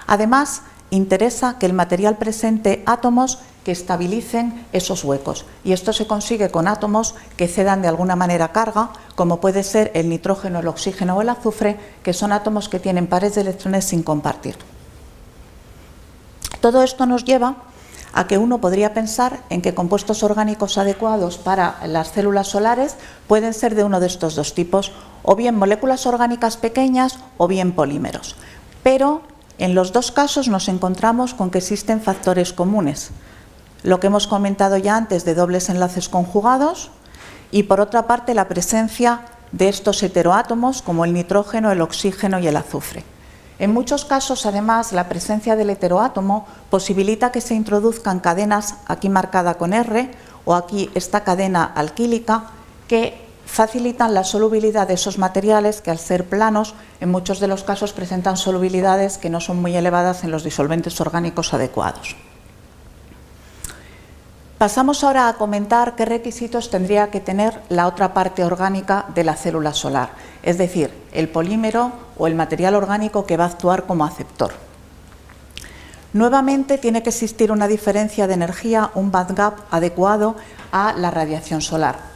Además, interesa que el material presente átomos que estabilicen esos huecos, y esto se consigue con átomos que cedan de alguna manera carga, como puede ser el nitrógeno, el oxígeno o el azufre, que son átomos que tienen pares de electrones sin compartir. Todo esto nos lleva a que uno podría pensar en que compuestos orgánicos adecuados para las células solares pueden ser de uno de estos 2 tipos, o bien moléculas orgánicas pequeñas o bien polímeros. Pero en los 2 casos nos encontramos con que existen factores comunes, lo que hemos comentado ya antes de dobles enlaces conjugados, y por otra parte la presencia de estos heteroátomos como el nitrógeno, el oxígeno y el azufre. En muchos casos, además, la presencia del heteroátomo posibilita que se introduzcan cadenas, aquí marcada con R, o aquí esta cadena alquílica, que facilitan la solubilidad de esos materiales que, al ser planos, en muchos de los casos presentan solubilidades que no son muy elevadas en los disolventes orgánicos adecuados. Pasamos ahora a comentar qué requisitos tendría que tener la otra parte orgánica de la célula solar, es decir, el polímero o el material orgánico que va a actuar como aceptor. Nuevamente tiene que existir una diferencia de energía, un bandgap adecuado a la radiación solar.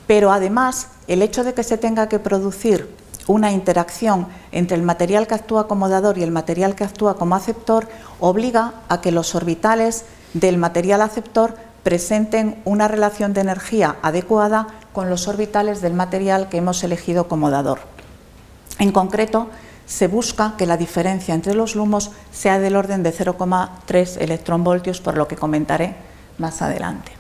Pero además, el hecho de que se tenga que producir una interacción entre el material que actúa como dador y el material que actúa como aceptor obliga a que los orbitales del material aceptor presenten una relación de energía adecuada con los orbitales del material que hemos elegido como dador. En concreto, se busca que la diferencia entre los lumos sea del orden de 0,3 electronvoltios, por lo que comentaré más adelante.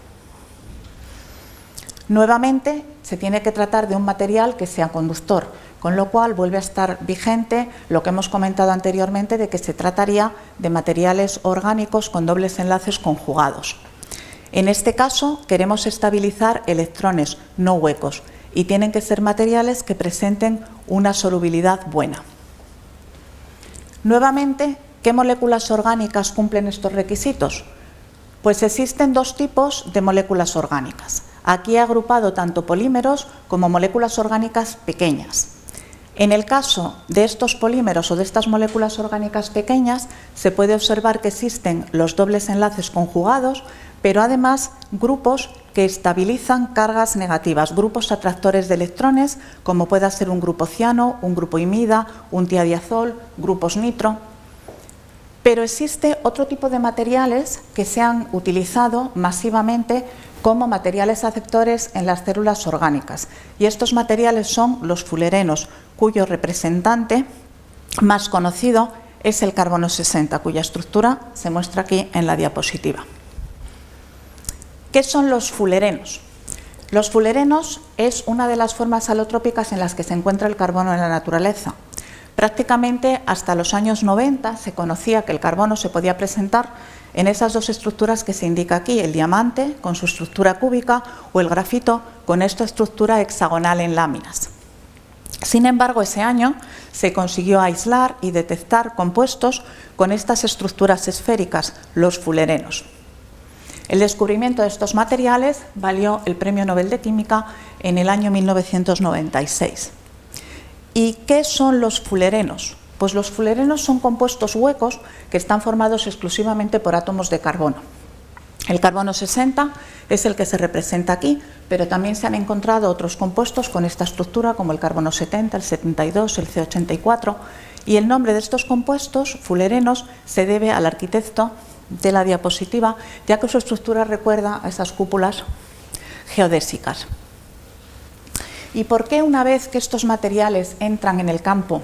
Nuevamente, se tiene que tratar de un material que sea conductor, con lo cual vuelve a estar vigente lo que hemos comentado anteriormente de que se trataría de materiales orgánicos con dobles enlaces conjugados. En este caso, queremos estabilizar electrones no huecos y tienen que ser materiales que presenten una solubilidad buena. Nuevamente, ¿qué moléculas orgánicas cumplen estos requisitos? Pues existen dos tipos de moléculas orgánicas. Aquí he agrupado tanto polímeros como moléculas orgánicas pequeñas. En el caso de estos polímeros o de estas moléculas orgánicas pequeñas, se puede observar que existen los dobles enlaces conjugados, pero además grupos que estabilizan cargas negativas, grupos atractores de electrones, como pueda ser un grupo ciano, un grupo imida, un tiadiazol, grupos nitro. Pero existe otro tipo de materiales que se han utilizado masivamente como materiales aceptores en las células orgánicas. Y estos materiales son los fulerenos, cuyo representante más conocido es el carbono 60, cuya estructura se muestra aquí en la diapositiva. ¿Qué son los fulerenos? Los fulerenos es una de las formas alotrópicas en las que se encuentra el carbono en la naturaleza. Prácticamente hasta los años 90 se conocía que el carbono se podía presentar en esas dos estructuras que se indica aquí, el diamante con su estructura cúbica o el grafito con esta estructura hexagonal en láminas. Sin embargo, ese año se consiguió aislar y detectar compuestos con estas estructuras esféricas, los fulerenos. El descubrimiento de estos materiales valió el Premio Nobel de Química en el año 1996. ¿Y qué son los fulerenos? Pues los fulerenos son compuestos huecos que están formados exclusivamente por átomos de carbono. El carbono 60 es el que se representa aquí, pero también se han encontrado otros compuestos con esta estructura como el carbono 70, el 72, el C84, y el nombre de estos compuestos, fulerenos, se debe al arquitecto de la diapositiva, ya que su estructura recuerda a esas cúpulas geodésicas. ¿Y por qué una vez que estos materiales entran en el campo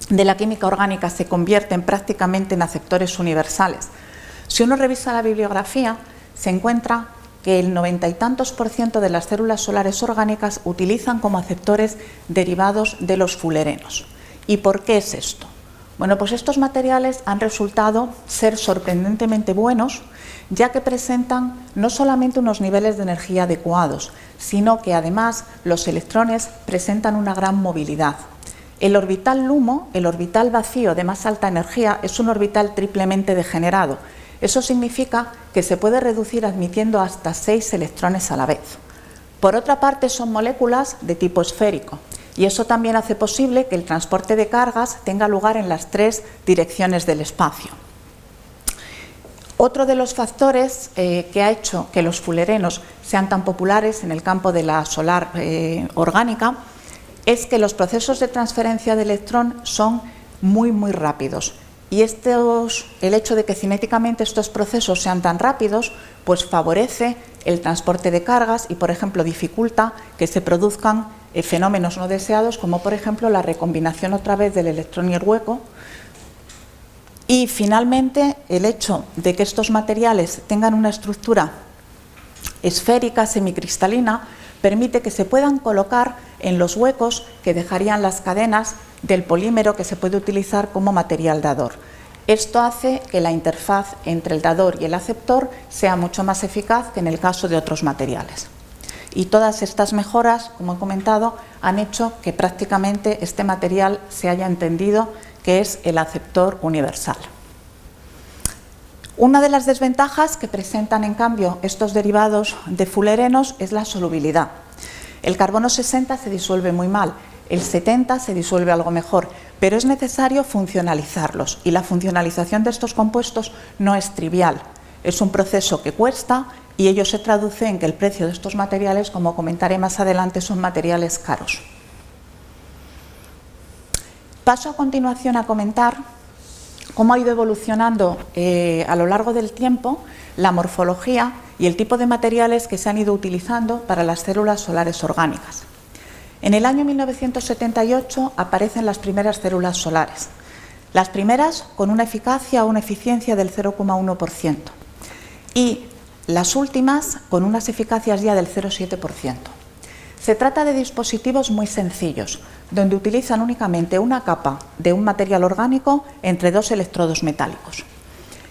de la química orgánica se convierten prácticamente en aceptores universales? Si uno revisa la bibliografía, se encuentra que el 90 y tantos % de las células solares orgánicas utilizan como aceptores derivados de los fulerenos. ¿Y por qué es esto? Bueno, pues estos materiales han resultado ser sorprendentemente buenos, ya que presentan no solamente unos niveles de energía adecuados, sino que además los electrones presentan una gran movilidad. El orbital LUMO, el orbital vacío de más alta energía, es un orbital triplemente degenerado. Eso significa que se puede reducir admitiendo hasta 6 electrones a la vez. Por otra parte, son moléculas de tipo esférico. Y eso también hace posible que el transporte de cargas tenga lugar en las 3 direcciones del espacio. Otro de los factores que ha hecho que los fulerenos sean tan populares en el campo de la solar orgánica es que los procesos de transferencia de electrón son muy rápidos. Y el hecho de que cinéticamente estos procesos sean tan rápidos, pues favorece el transporte de cargas y, por ejemplo, dificulta que se produzcan fenómenos no deseados, como por ejemplo la recombinación otra vez del electrón y el hueco. Y finalmente, el hecho de que estos materiales tengan una estructura esférica, semicristalina, permite que se puedan colocar en los huecos que dejarían las cadenas del polímero que se puede utilizar como material dador. Esto hace que la interfaz entre el dador y el aceptor sea mucho más eficaz que en el caso de otros materiales. Y todas estas mejoras, como he comentado, han hecho que prácticamente este material se haya entendido que es el aceptor universal. Una de las desventajas que presentan, en cambio, estos derivados de fullerenos es la solubilidad. El carbono 60 se disuelve muy mal, el 70 se disuelve algo mejor, pero es necesario funcionalizarlos, y la funcionalización de estos compuestos no es trivial. Es un proceso que cuesta y ello se traduce en que el precio de estos materiales, como comentaré más adelante, son materiales caros. Paso a continuación a comentar cómo ha ido evolucionando a lo largo del tiempo la morfología y el tipo de materiales que se han ido utilizando para las células solares orgánicas. En el año 1978 aparecen las primeras células solares, las primeras con una eficacia o una eficiencia del 0,1% y las últimas con unas eficacias ya del 0,7%. Se trata de dispositivos muy sencillos, donde utilizan únicamente una capa de un material orgánico entre dos electrodos metálicos.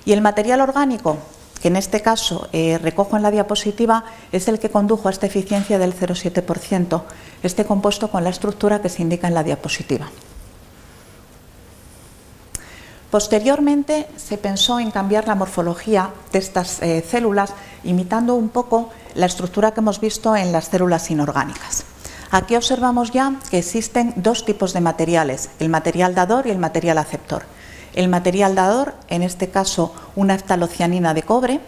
Y el material orgánico, que en este caso recojo en la diapositiva, es el que condujo a esta eficiencia del 0,7%, este compuesto con la estructura que se indica en la diapositiva. Posteriormente se pensó en cambiar la morfología de estas células, imitando un poco la estructura que hemos visto en las células inorgánicas. Aquí observamos ya que existen dos tipos de materiales, el material dador y el material aceptor. El material dador, en este caso una ftalocianina de cobre,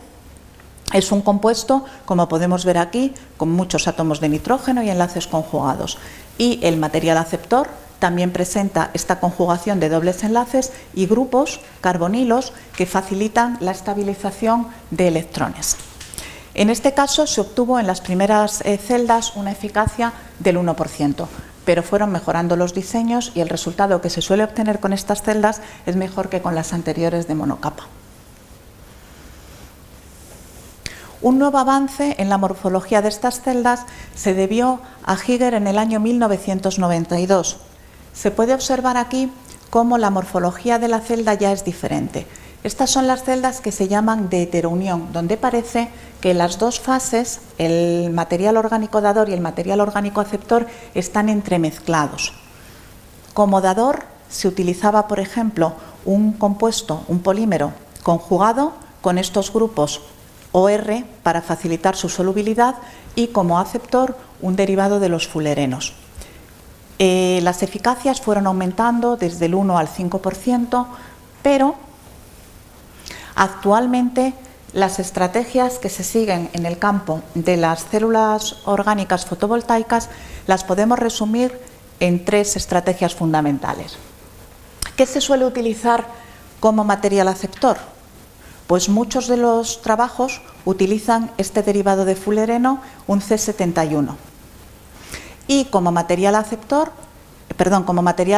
es un compuesto, como podemos ver aquí, con muchos átomos de nitrógeno y enlaces conjugados. Y el material aceptor también presenta esta conjugación de dobles enlaces y grupos carbonilos que facilitan la estabilización de electrones. En este caso se obtuvo en las primeras celdas una eficacia del 1%, pero fueron mejorando los diseños y el resultado que se suele obtener con estas celdas es mejor que con las anteriores de monocapa. Un nuevo avance en la morfología de estas celdas se debió a Giger en el año 1992. Se puede observar aquí cómo la morfología de la celda ya es diferente. Estas son las celdas que se llaman de heterounión, donde parece que las dos fases, el material orgánico dador y el material orgánico aceptor, están entremezclados. Como dador se utilizaba, por ejemplo, un compuesto, un polímero conjugado con estos grupos OR para facilitar su solubilidad, y como aceptor un derivado de los fullerenos. Las eficacias fueron aumentando desde el 1 al 5%, pero actualmente las estrategias que se siguen en el campo de las células orgánicas fotovoltaicas las podemos resumir en tres estrategias fundamentales. ¿Qué se suele utilizar como material aceptor? Pues muchos de los trabajos utilizan este derivado de fullereno, un C71. Y como material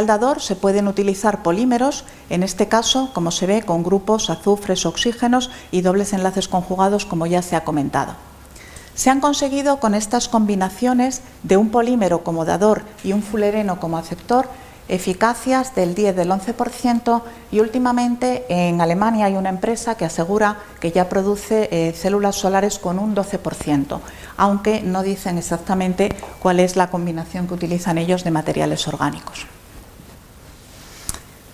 dador se pueden utilizar polímeros, en este caso, como se ve, con grupos azufres, oxígenos y dobles enlaces conjugados, como ya se ha comentado. Se han conseguido con estas combinaciones de un polímero como dador y un fullereno como aceptor eficacias del 10, del 11%, y últimamente en Alemania hay una empresa que asegura que ya produce células solares con un 12%, aunque no dicen exactamente cuál es la combinación que utilizan ellos de materiales orgánicos.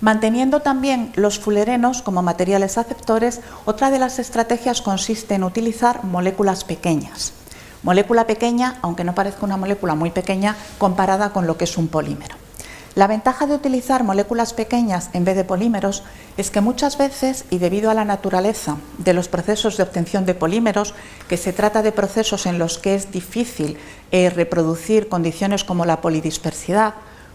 Manteniendo también los fullerenos como materiales aceptores, otra de las estrategias consiste en utilizar moléculas pequeñas. Molécula pequeña, aunque no parezca una molécula muy pequeña comparada con lo que es un polímero. La ventaja de utilizar moléculas pequeñas en vez de polímeros es que muchas veces, y debido a la naturaleza de los procesos de obtención de polímeros, que se trata de procesos en los que es difícil reproducir condiciones como la polidispersidad,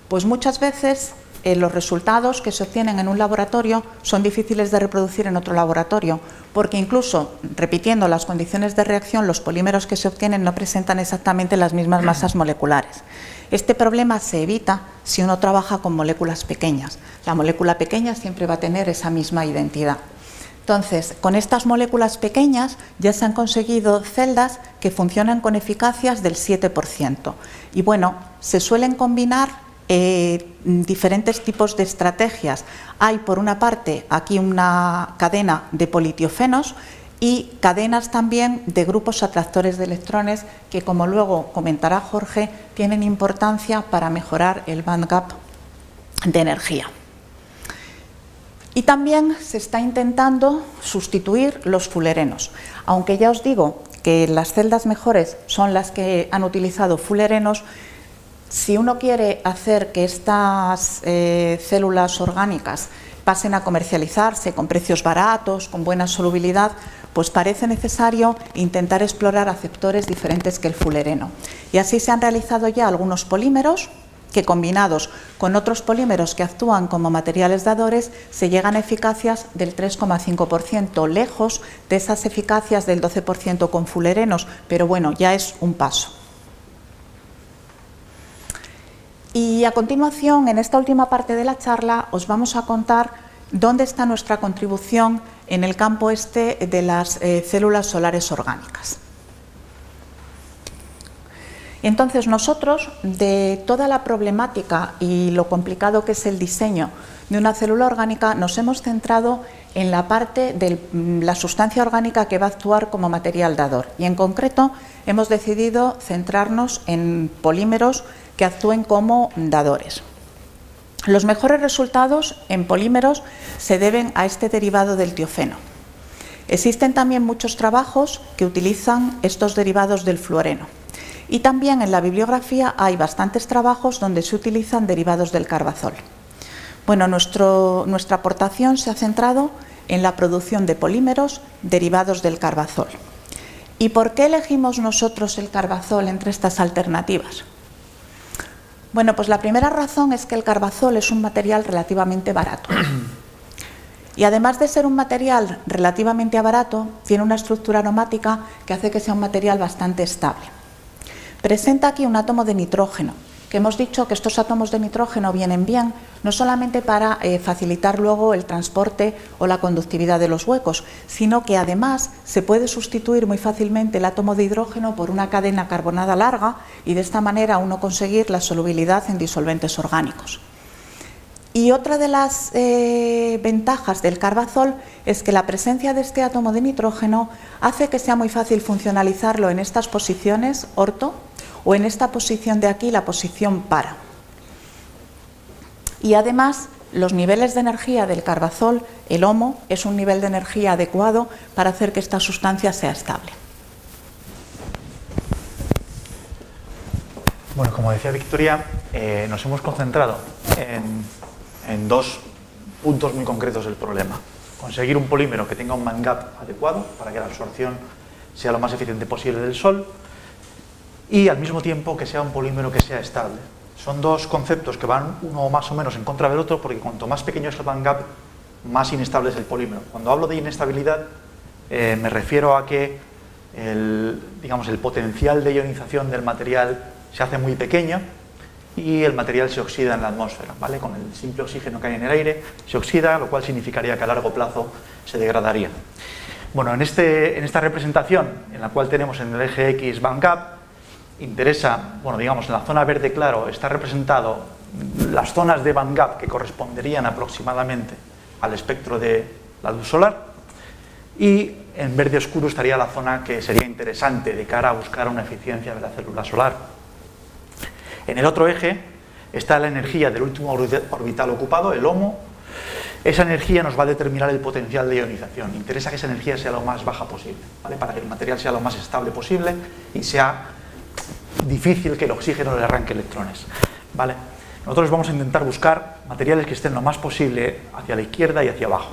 pues muchas veces los resultados que se obtienen en un laboratorio son difíciles de reproducir en otro laboratorio, porque incluso repitiendo las condiciones de reacción, los polímeros que se obtienen no presentan exactamente las mismas masas moleculares. Este problema se evita si uno trabaja con moléculas pequeñas. La molécula pequeña siempre va a tener esa misma identidad. Entonces, con estas moléculas pequeñas ya se han conseguido celdas que funcionan con eficacias del 7%. Y bueno, se suelen combinar diferentes tipos de estrategias. Hay, por una parte, aquí una cadena de politiofenos y cadenas también de grupos atractores de electrones que, como luego comentará Jorge, tienen importancia para mejorar el band gap de energía. Y también se está intentando sustituir los fullerenos, aunque ya os digo que las celdas mejores son las que han utilizado fullerenos. Si uno quiere hacer que estas células orgánicas pasen a comercializarse con precios baratos, con buena solubilidad, pues parece necesario intentar explorar aceptores diferentes que el fullereno. Y así se han realizado ya algunos polímeros que, combinados con otros polímeros que actúan como materiales dadores, se llegan a eficacias del 3,5%, lejos de esas eficacias del 12% con fullerenos, pero bueno, ya es un paso. Y a continuación, en esta última parte de la charla, os vamos a contar dónde está nuestra contribución en el campo este de las células solares orgánicas. Entonces, nosotros, de toda la problemática y lo complicado que es el diseño de una célula orgánica, nos hemos centrado en la parte de la sustancia orgánica que va a actuar como material dador. Y en concreto, hemos decidido centrarnos en polímeros que actúen como dadores. Los mejores resultados en polímeros se deben a este derivado del tiofeno. Existen también muchos trabajos que utilizan estos derivados del fluoreno. Y también en la bibliografía hay bastantes trabajos donde se utilizan derivados del carbazol. Bueno, nuestra aportación se ha centrado en la producción de polímeros derivados del carbazol. ¿Y por qué elegimos nosotros el carbazol entre estas alternativas? Bueno, pues la primera razón es que el carbazol es un material relativamente barato. Y además de ser un material relativamente barato, tiene una estructura aromática que hace que sea un material bastante estable. Presenta aquí un átomo de nitrógeno, que hemos dicho que estos átomos de nitrógeno vienen bien, no solamente para facilitar luego el transporte o la conductividad de los huecos, sino que además se puede sustituir muy fácilmente el átomo de hidrógeno por una cadena carbonada larga y de esta manera uno conseguir la solubilidad en disolventes orgánicos. Y otra de las ventajas del carbazol es que la presencia de este átomo de nitrógeno hace que sea muy fácil funcionalizarlo en estas posiciones, orto, o en esta posición de aquí, la posición para. Y además, los niveles de energía del carbazol, el HOMO, es un nivel de energía adecuado para hacer que esta sustancia sea estable. Bueno, como decía Victoria, nos hemos concentrado en dos puntos muy concretos del problema. Conseguir un polímero que tenga un band gap adecuado para que la absorción sea lo más eficiente posible del sol y al mismo tiempo que sea un polímero que sea estable. Son dos conceptos que van uno más o menos en contra del otro, porque cuanto más pequeño es el band gap, más inestable es el polímero. Cuando hablo de inestabilidad, me refiero a que el potencial de ionización del material se hace muy pequeño y el material se oxida en la atmósfera, ¿vale? Con el simple oxígeno que hay en el aire se oxida, lo cual significaría que a largo plazo se degradaría. Bueno, en esta representación, en la cual tenemos en el eje X band gap, interesa, bueno, digamos, en la zona verde claro está representado las zonas de band gap que corresponderían aproximadamente al espectro de la luz solar, y en verde oscuro estaría la zona que sería interesante de cara a buscar una eficiencia de la célula solar. En el otro eje está la energía del último orbital ocupado, el HOMO. Esa energía nos va a determinar el potencial de ionización. Interesa que esa energía sea lo más baja posible, ¿vale? Para que el material sea lo más estable posible y sea difícil que el oxígeno le arranque electrones, ¿vale? Nosotros vamos a intentar buscar materiales que estén lo más posible hacia la izquierda y hacia abajo.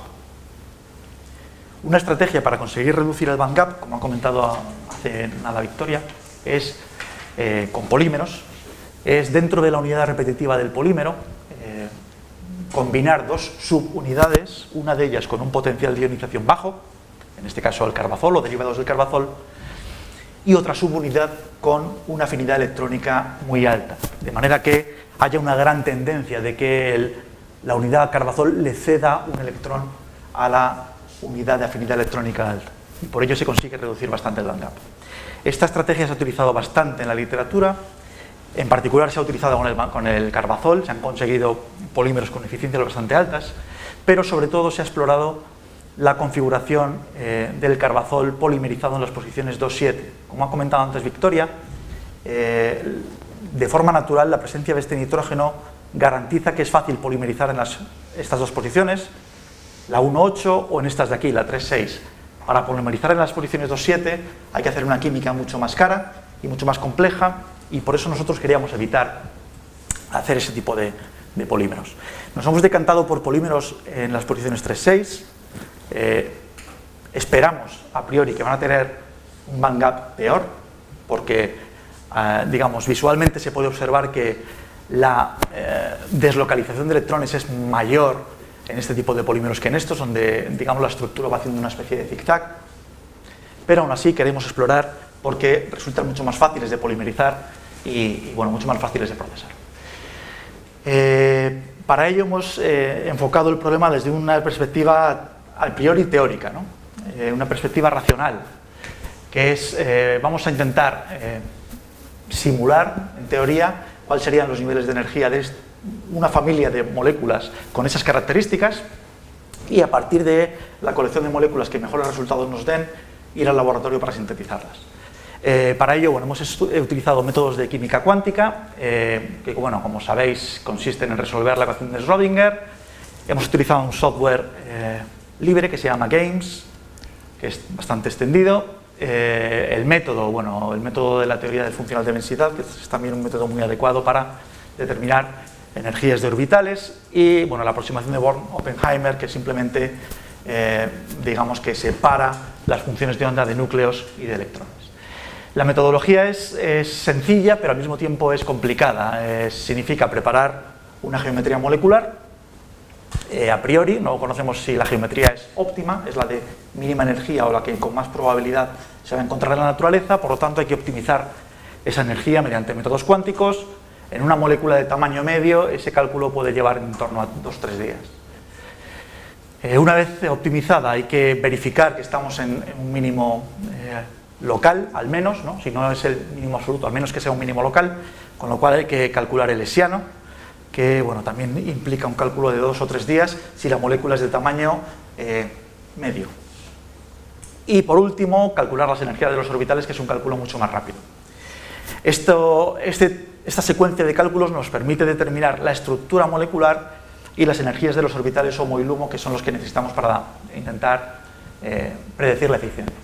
Una estrategia para conseguir reducir el band gap, como ha comentado hace nada Victoria, es con polímeros, es dentro de la unidad repetitiva del polímero, combinar dos subunidades, una de ellas con un potencial de ionización bajo, en este caso el carbazol o derivados del carbazol, y otra subunidad con una afinidad electrónica muy alta, de manera que haya una gran tendencia de que la unidad carbazol le ceda un electrón a la unidad de afinidad electrónica alta, y por ello se consigue reducir bastante el band gap. Esta estrategia se ha utilizado bastante en la literatura, en particular se ha utilizado con el carbazol, se han conseguido polímeros con eficiencias bastante altas, pero sobre todo se ha explorado la configuración del carbazol polimerizado en las posiciones 2,7. Como ha comentado antes Victoria, de forma natural la presencia de este nitrógeno garantiza que es fácil polimerizar en estas dos posiciones, la 1,8 o en estas de aquí, la 3,6. Para polimerizar en las posiciones 2,7 hay que hacer una química mucho más cara y mucho más compleja, y por eso nosotros queríamos evitar hacer ese tipo de polímeros. Nos hemos decantado por polímeros en las posiciones 3,6. Esperamos a priori que van a tener un band gap peor, porque digamos, visualmente se puede observar que la deslocalización de electrones es mayor en este tipo de polímeros que en estos, donde digamos la estructura va haciendo una especie de zigzag, pero aún así queremos explorar porque resultan mucho más fáciles de polimerizar y bueno, mucho más fáciles de procesar. Para ello hemos enfocado el problema desde una perspectiva a priori teórica, ¿no? Una perspectiva racional, que es, vamos a intentar simular, en teoría, cuáles serían los niveles de energía de una familia de moléculas con esas características, y a partir de la colección de moléculas que mejores resultados nos den, ir al laboratorio para sintetizarlas. Para ello, bueno, hemos utilizado métodos de química cuántica, que, bueno, como sabéis, consisten en resolver la ecuación de Schrödinger. Hemos utilizado un software libre que se llama GAMES, que es bastante extendido. El método, bueno, el método de la teoría del funcional de densidad, que es también un método muy adecuado para determinar energías de orbitales, y bueno, la aproximación de Born-Oppenheimer, que simplemente digamos que separa las funciones de onda de núcleos y de electrones. La metodología es sencilla, pero al mismo tiempo es complicada. Significa preparar una geometría molecular. A priori no conocemos si la geometría es óptima, es la de mínima energía o la que con más probabilidad se va a encontrar en la naturaleza. Por lo tanto, hay que optimizar esa energía mediante métodos cuánticos. En una molécula de tamaño medio, ese cálculo puede llevar en torno a 2-3 días. Una vez optimizada, hay que verificar que estamos en un mínimo local, al menos, ¿no? Si no es el mínimo absoluto, al menos que sea un mínimo local, con lo cual hay que calcular el hesiano, que bueno, también implica un cálculo de 2 o 3 días si la molécula es de tamaño medio. Y por último, calcular las energías de los orbitales, que es un cálculo mucho más rápido. Esta secuencia de cálculos nos permite determinar la estructura molecular y las energías de los orbitales HOMO y LUMO, que son los que necesitamos para intentar predecir la eficiencia.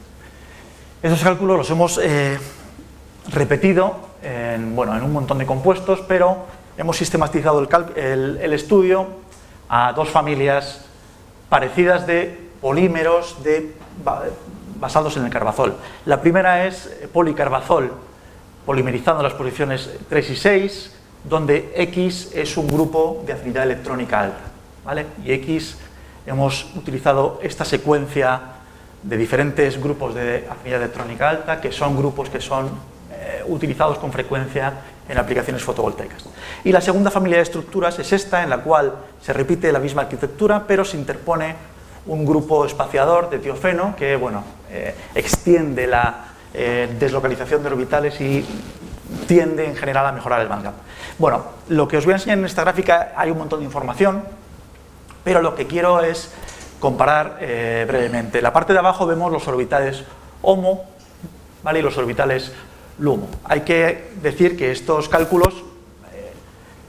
Esos cálculos los hemos repetido en un montón de compuestos, pero hemos sistematizado el estudio a dos familias parecidas de polímeros basados en el carbazol. La primera es policarbazol polimerizando las posiciones 3 y 6, donde X es un grupo de afinidad electrónica alta, ¿vale? Y X hemos utilizado esta secuencia de diferentes grupos de afinidad electrónica alta, que son grupos que son utilizados con frecuencia en aplicaciones fotovoltaicas. Y la segunda familia de estructuras es esta, en la cual se repite la misma arquitectura, pero se interpone un grupo espaciador de tiofeno que extiende la deslocalización de orbitales y tiende en general a mejorar el bandgap. Bueno, lo que os voy a enseñar en esta gráfica hay un montón de información, pero lo que quiero es comparar brevemente. En la parte de abajo vemos los orbitales HOMO, ¿vale? Y los orbitales LUMO. Hay que decir que estos cálculos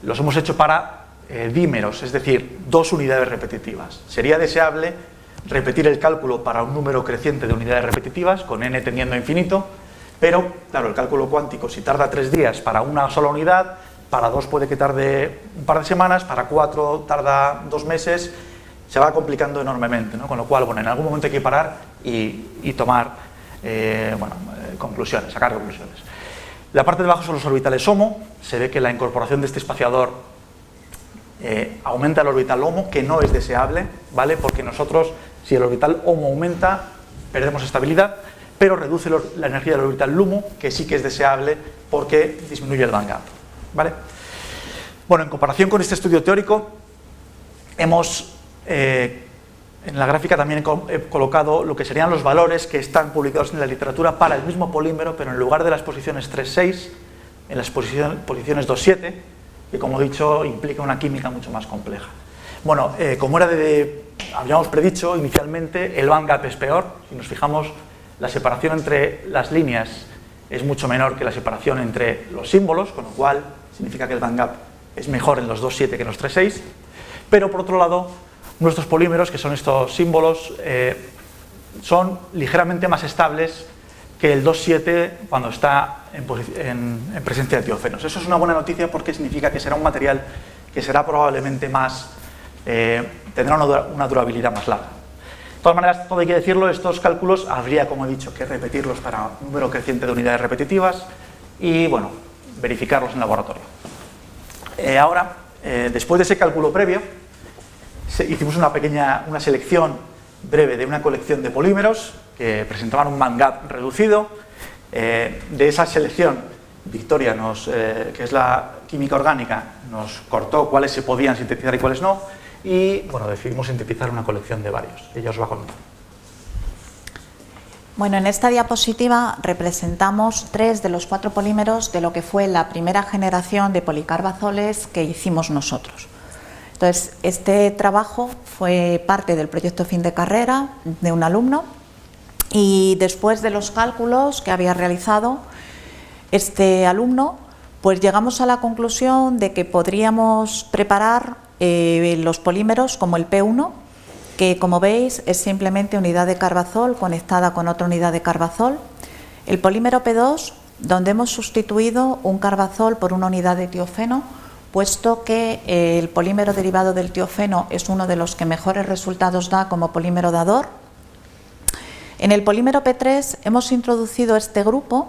los hemos hecho para dímeros, es decir, 2 unidades repetitivas. Sería deseable repetir el cálculo para un número creciente de unidades repetitivas, con n tendiendo a infinito, pero, claro, el cálculo cuántico, si tarda 3 días para una sola unidad, para 2 puede que tarde un par de semanas, para 4 tarda 2 meses, se va complicando enormemente, ¿no? Con lo cual, en algún momento hay que parar y tomar conclusiones, sacar conclusiones. La parte de abajo son los orbitales HOMO. Se ve que la incorporación de este espaciador aumenta el orbital HOMO, que no es deseable, ¿vale? Porque nosotros, si el orbital HOMO aumenta, perdemos estabilidad, pero reduce la energía del orbital LUMO, que sí que es deseable porque disminuye el bandgap, ¿vale? Bueno, en comparación con este estudio teórico, hemos en la gráfica también he colocado lo que serían los valores que están publicados en la literatura para el mismo polímero, pero en lugar de las posiciones 3,6, en las posiciones 2,7, que como he dicho implica una química mucho más compleja. Bueno, como era de habíamos predicho inicialmente, el band gap es peor. Si nos fijamos, la separación entre las líneas es mucho menor que la separación entre los símbolos, con lo cual significa que el band gap es mejor en los 2,7 que en los 3,6. Pero por otro lado, nuestros polímeros, que son estos símbolos, son ligeramente más estables que el 2,7 cuando está en presencia de tiofenos. Eso es una buena noticia porque significa que será un material que será probablemente más, tendrá una durabilidad más larga. De todas maneras, todo hay que decirlo, estos cálculos habría, como he dicho, que repetirlos para un número creciente de unidades repetitivas y, bueno, verificarlos en laboratorio. Ahora, después de ese cálculo previo, hicimos una selección breve de una colección de polímeros que presentaban un band gap reducido. De esa selección, Victoria, que es la química orgánica, nos cortó cuáles se podían sintetizar y cuáles no, y bueno, decidimos sintetizar una colección de varios. Ella os va a contar. Bueno, en esta diapositiva representamos 3 de los 4 polímeros de lo que fue la primera generación de policarbazoles que hicimos nosotros. Entonces, este trabajo fue parte del proyecto fin de carrera de un alumno y después de los cálculos que había realizado este alumno, pues llegamos a la conclusión de que podríamos preparar los polímeros como el P1, que como veis es simplemente unidad de carbazol conectada con otra unidad de carbazol. El polímero P2, donde hemos sustituido un carbazol por una unidad de tiofeno, puesto que el polímero derivado del tiofeno es uno de los que mejores resultados da como polímero dador. En el polímero P3 hemos introducido este grupo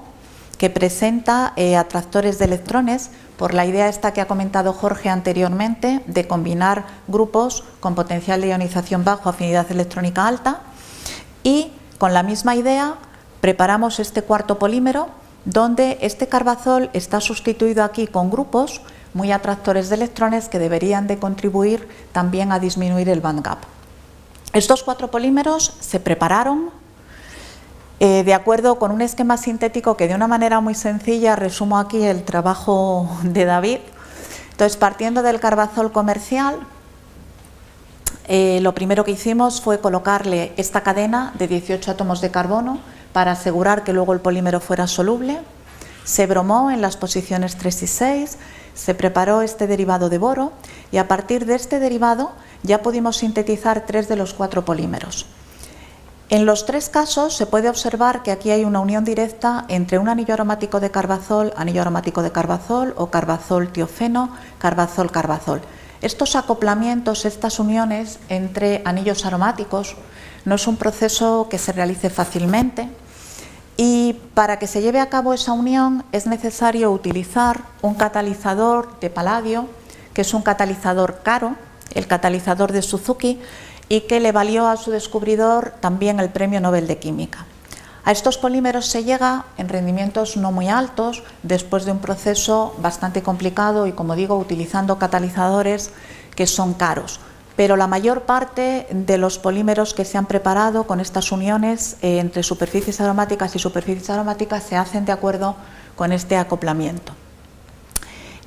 que presenta atractores de electrones por la idea esta que ha comentado Jorge anteriormente de combinar grupos con potencial de ionización bajo, afinidad electrónica alta, y con la misma idea preparamos este cuarto polímero donde este carbazol está sustituido aquí con grupos muy atractores de electrones que deberían de contribuir también a disminuir el band gap. Estos 4 polímeros se prepararon de acuerdo con un esquema sintético que de una manera muy sencilla resumo aquí el trabajo de David. Entonces, partiendo del carbazol comercial, lo primero que hicimos fue colocarle esta cadena de 18 átomos de carbono para asegurar que luego el polímero fuera soluble. Se bromó en las posiciones 3 y 6, se preparó este derivado de boro y a partir de este derivado ya pudimos sintetizar 3 de los 4 polímeros. En los 3 casos se puede observar que aquí hay una unión directa entre un anillo aromático de carbazol o carbazol-tiofeno, carbazol-carbazol. Estos acoplamientos, estas uniones entre anillos aromáticos no es un proceso que se realice fácilmente y para que se lleve a cabo esa unión es necesario utilizar un catalizador de paladio, que es un catalizador caro, el catalizador de Suzuki, y que le valió a su descubridor también el Premio Nobel de Química. A estos polímeros se llega en rendimientos no muy altos después de un proceso bastante complicado y, como digo, utilizando catalizadores que son caros. Pero la mayor parte de los polímeros que se han preparado con estas uniones entre superficies aromáticas y superficies aromáticas se hacen de acuerdo con este acoplamiento.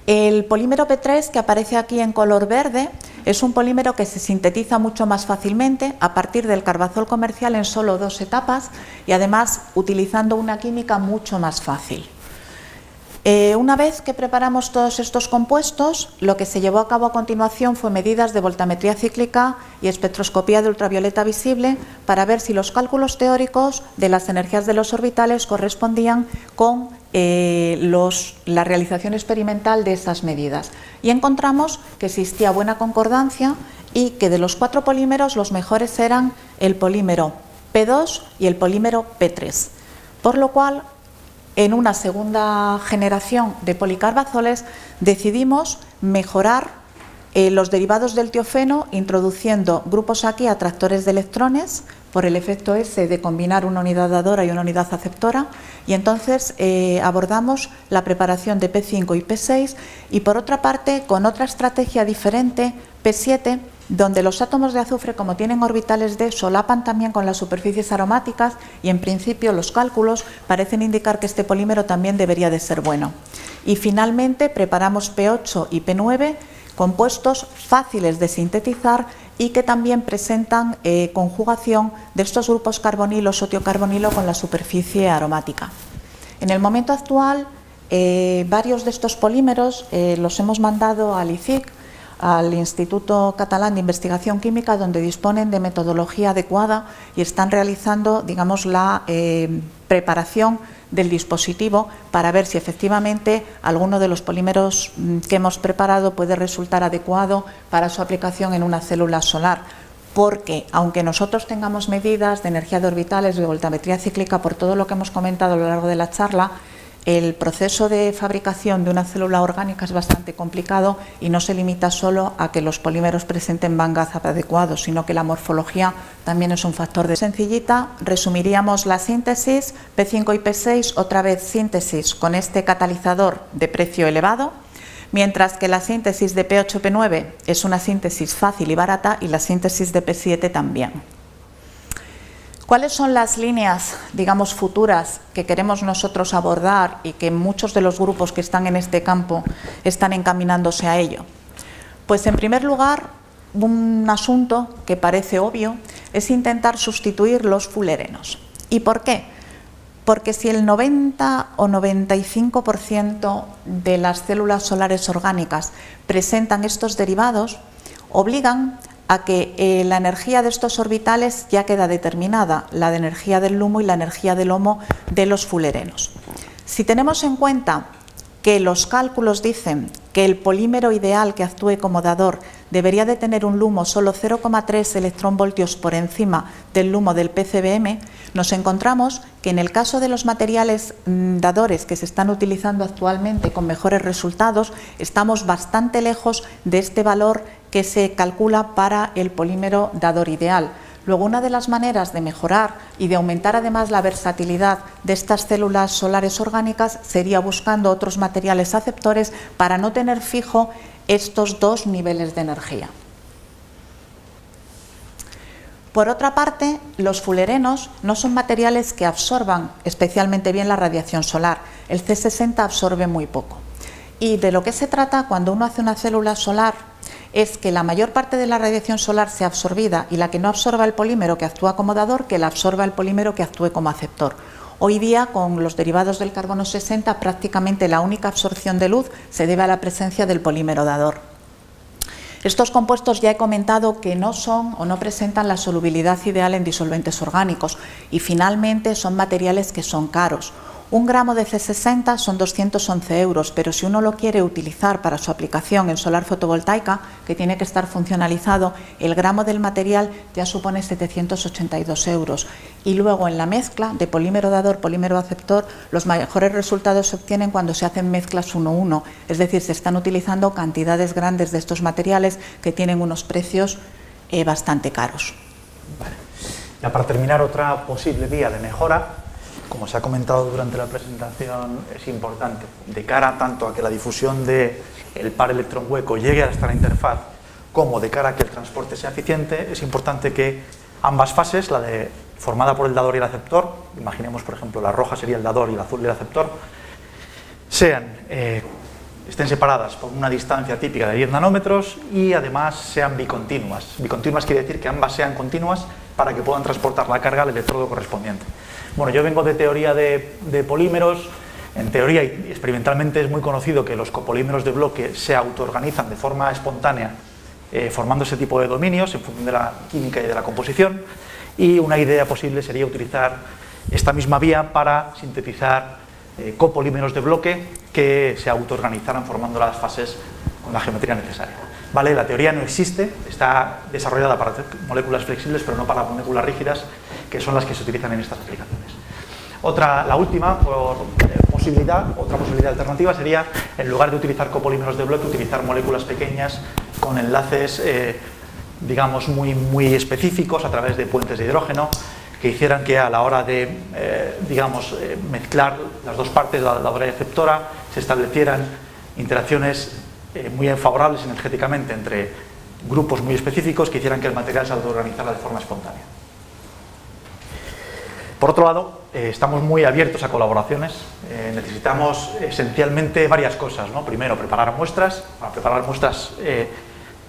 El polímero P3, que aparece aquí en color verde, es un polímero que se sintetiza mucho más fácilmente a partir del carbazol comercial en solo 2 etapas y además utilizando una química mucho más fácil. Una vez que preparamos todos estos compuestos, lo que se llevó a cabo a continuación fue medidas de voltametría cíclica y espectroscopía de ultravioleta visible para ver si los cálculos teóricos de las energías de los orbitales correspondían con la realización experimental de esas medidas. Y encontramos que existía buena concordancia y que de los 4 polímeros los mejores eran el polímero P2 y el polímero P3, por lo cual en una segunda generación de policarbazoles decidimos mejorar los derivados del tiofeno introduciendo grupos aquí atractores de electrones por el efecto ese de combinar una unidad dadora y una unidad aceptora, y entonces abordamos la preparación de P5 y P6 y por otra parte con otra estrategia diferente, P7, donde los átomos de azufre, como tienen orbitales D, solapan también con las superficies aromáticas y en principio los cálculos parecen indicar que este polímero también debería de ser bueno. Y finalmente preparamos P8 y P9, compuestos fáciles de sintetizar y que también presentan conjugación de estos grupos carbonilo o tiocarbonilo con la superficie aromática. En el momento actual, varios de estos polímeros los hemos mandado al ICIC, al Instituto Catalán de Investigación Química, donde disponen de metodología adecuada y están realizando, digamos, la preparación del dispositivo para ver si efectivamente alguno de los polímeros que hemos preparado puede resultar adecuado para su aplicación en una célula solar. Porque, aunque nosotros tengamos medidas de energía de orbitales, de voltametría cíclica, por todo lo que hemos comentado a lo largo de la charla, el proceso de fabricación de una célula orgánica es bastante complicado y no se limita solo a que los polímeros presenten bandas adecuados, sino que la morfología también es un factor de sencillita. Resumiríamos la síntesis, P5 y P6, otra vez síntesis con este catalizador de precio elevado, mientras que la síntesis de P8 y P9 es una síntesis fácil y barata, y la síntesis de P7 también. ¿Cuáles son las líneas, digamos, futuras que queremos nosotros abordar y que muchos de los grupos que están en este campo están encaminándose a ello? Pues en primer lugar, un asunto que parece obvio es intentar sustituir los fullerenos. ¿Y por qué? Porque si el 90 o 95% de las células solares orgánicas presentan estos derivados, obligan a que la energía de estos orbitales ya queda determinada, la de energía del LUMO y la energía del HOMO de los fullerenos. Si tenemos en cuenta que los cálculos dicen que el polímero ideal que actúe como dador debería de tener un LUMO solo 0,3 electronvoltios por encima del LUMO del PCBM, nos encontramos que en el caso de los materiales dadores que se están utilizando actualmente con mejores resultados, estamos bastante lejos de este valor que se calcula para el polímero dador ideal. Luego, una de las maneras de mejorar y de aumentar además la versatilidad de estas células solares orgánicas sería buscando otros materiales aceptores para no tener fijo estos dos niveles de energía. Por otra parte, los fullerenos no son materiales que absorban especialmente bien la radiación solar. El C60 absorbe muy poco. Y de lo que se trata cuando uno hace una célula solar es que la mayor parte de la radiación solar sea absorbida y la que no absorba el polímero que actúa como dador, que la absorba el polímero que actúe como aceptor. Hoy día, con los derivados del carbono 60, prácticamente la única absorción de luz se debe a la presencia del polímero dador. Estos compuestos ya he comentado que no son o no presentan la solubilidad ideal en disolventes orgánicos y finalmente son materiales que son caros. 1 gramo de C60 son 211 euros, pero si uno lo quiere utilizar para su aplicación en solar fotovoltaica, que tiene que estar funcionalizado, el gramo del material ya supone 782 euros. Y luego en la mezcla de polímero dador, polímero aceptor, los mejores resultados se obtienen cuando se hacen mezclas 1:1, es decir, se están utilizando cantidades grandes de estos materiales que tienen unos precios bastante caros. Vale. Ya para terminar, otra posible vía de mejora, como se ha comentado durante la presentación, es importante de cara tanto a que la difusión del par electrón hueco llegue hasta la interfaz como de cara a que el transporte sea eficiente, es importante que ambas fases, la de formada por el dador y el aceptor, imaginemos por ejemplo la roja sería el dador y el azul el aceptor, estén separadas por una distancia típica de 10 nanómetros y además sean bicontinuas. Bicontinuas quiere decir que ambas sean continuas para que puedan transportar la carga al electrodo correspondiente. Bueno, yo vengo de teoría de polímeros. En teoría y experimentalmente es muy conocido que los copolímeros de bloque se autoorganizan de forma espontánea formando ese tipo de dominios en función de la química y de la composición, y una idea posible sería utilizar esta misma vía para sintetizar copolímeros de bloque que se autoorganizaran formando las fases con la geometría necesaria. ¿Vale? La teoría no existe, está desarrollada para moléculas flexibles, pero no para moléculas rígidas, que son las que se utilizan en estas aplicaciones. La última posibilidad, otra posibilidad alternativa sería, en lugar de utilizar copolímeros de bloque, utilizar moléculas pequeñas con enlaces, digamos, muy específicos a través de puentes de hidrógeno, que hicieran que a la hora de, mezclar las dos partes, la dadora y aceptora, se establecieran interacciones muy favorables energéticamente entre grupos muy específicos que hicieran que el material se autoorganizara de forma espontánea. Por otro lado, estamos muy abiertos a colaboraciones. Necesitamos esencialmente varias cosas, ¿no? Primero, preparar muestras. Para preparar muestras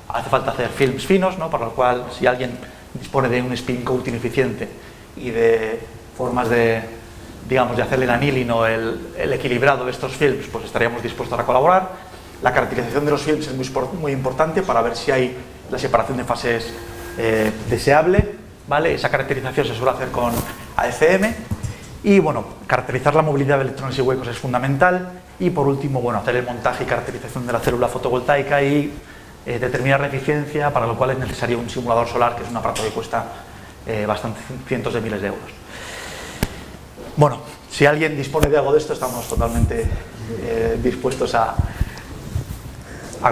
hace falta hacer films finos, ¿no? Para lo cual, si alguien dispone de un spin coat ineficiente y de formas de, digamos, de hacer el annealing o el equilibrado de estos films, pues estaríamos dispuestos a colaborar. La caracterización de los films es muy importante para ver si hay la separación de fases deseable, ¿vale? Esa caracterización se suele hacer con AFM. Y bueno, caracterizar la movilidad de electrones y huecos es fundamental. Y por último, bueno, hacer el montaje y caracterización de la célula fotovoltaica y determinar la eficiencia, para lo cual es necesario un simulador solar, que es un aparato que cuesta bastantes cientos de miles de euros. Bueno, si alguien dispone de algo de esto, estamos totalmente dispuestos a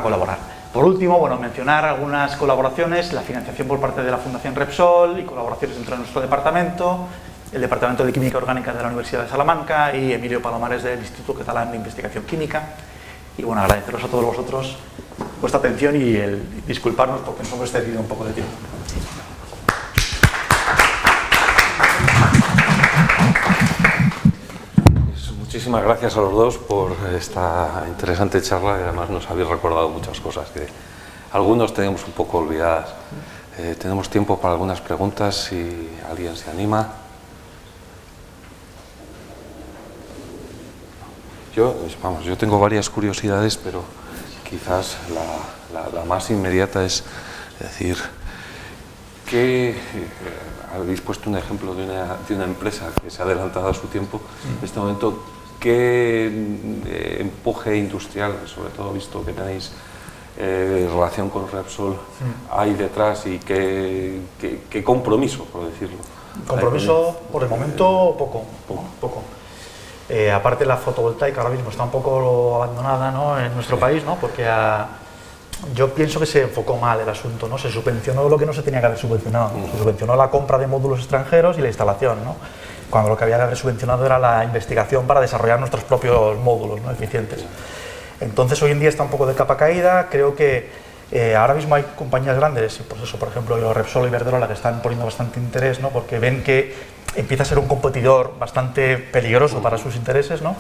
colaborar. Por último, bueno, mencionar algunas colaboraciones, la financiación por parte de la Fundación Repsol y colaboraciones dentro de nuestro departamento, el Departamento de Química Orgánica de la Universidad de Salamanca y Emilio Palomares del Instituto Catalán de Investigación Química. Y bueno, agradeceros a todos vosotros vuestra atención y el disculparnos porque nos hemos excedido un poco de tiempo. Muchísimas gracias a los dos por esta interesante charla y además nos habéis recordado muchas cosas que algunos tenemos un poco olvidadas. Tenemos tiempo para algunas preguntas si alguien se anima. Yo tengo varias curiosidades, pero quizás la más inmediata es decir, que habéis puesto un ejemplo de una empresa que se ha adelantado a su tiempo. En este momento, ¿qué empuje industrial, sobre todo visto que tenéis relación con Repsol, hay detrás y qué compromiso, por decirlo? Compromiso, por el momento, poco. Aparte, la fotovoltaica ahora mismo está un poco abandonada, ¿no?, en nuestro país, ¿no?, porque yo pienso que se enfocó mal el asunto, ¿no? Se subvencionó lo que no se tenía que haber subvencionado. Se subvencionó la compra de módulos extranjeros y la instalación, ¿no?, cuando lo que había que haber subvencionado era la investigación para desarrollar nuestros propios módulos, ¿no?, eficientes. Entonces, hoy en día está un poco de capa caída. Creo que ahora mismo hay compañías grandes, pues eso, por ejemplo, Repsol y Iberdrola, que están poniendo bastante interés, ¿no?, porque ven que empieza a ser un competidor bastante peligroso para sus intereses, ¿no?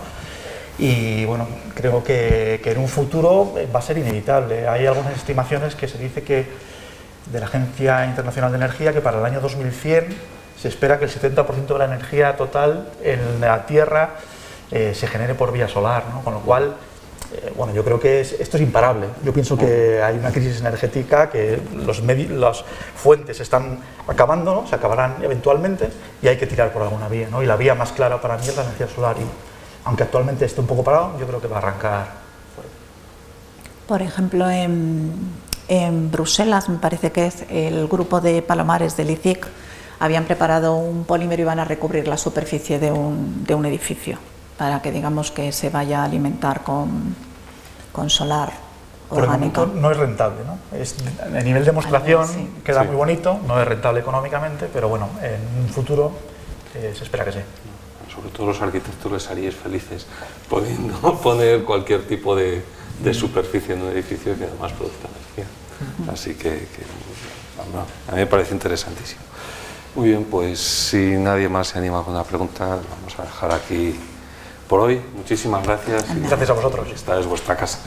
Y bueno, creo que en un futuro va a ser inevitable. Hay algunas estimaciones que se dice que de la Agencia Internacional de Energía que para el año 2100 se espera que el 70% de la energía total en la Tierra se genere por vía solar, ¿no? Con lo cual, bueno, yo creo que esto es imparable. Yo pienso que hay una crisis energética, que las fuentes están acabando, ¿no?, se acabarán eventualmente y hay que tirar por alguna vía, ¿no? Y la vía más clara para mí es la energía solar. Y aunque actualmente esté un poco parado, yo creo que va a arrancar. Por ejemplo, en Bruselas, me parece que es el grupo de Palomares del ICIC, habían preparado un polímero y van a recubrir la superficie de un edificio para que, digamos, que se vaya a alimentar con solar orgánico. Por el momento no es rentable, ¿no? A nivel de demostración queda muy bonito, no es rentable económicamente, pero bueno, en un futuro se espera que sí. Sobre todo los arquitectos les haríais felices pudiendo poner cualquier tipo de superficie en un edificio que además produzca energía. Así que a mí me parece interesantísimo. Muy bien, pues si nadie más se anima con una pregunta, vamos a dejar aquí por hoy. Muchísimas gracias. Gracias a vosotros. Esta es vuestra casa.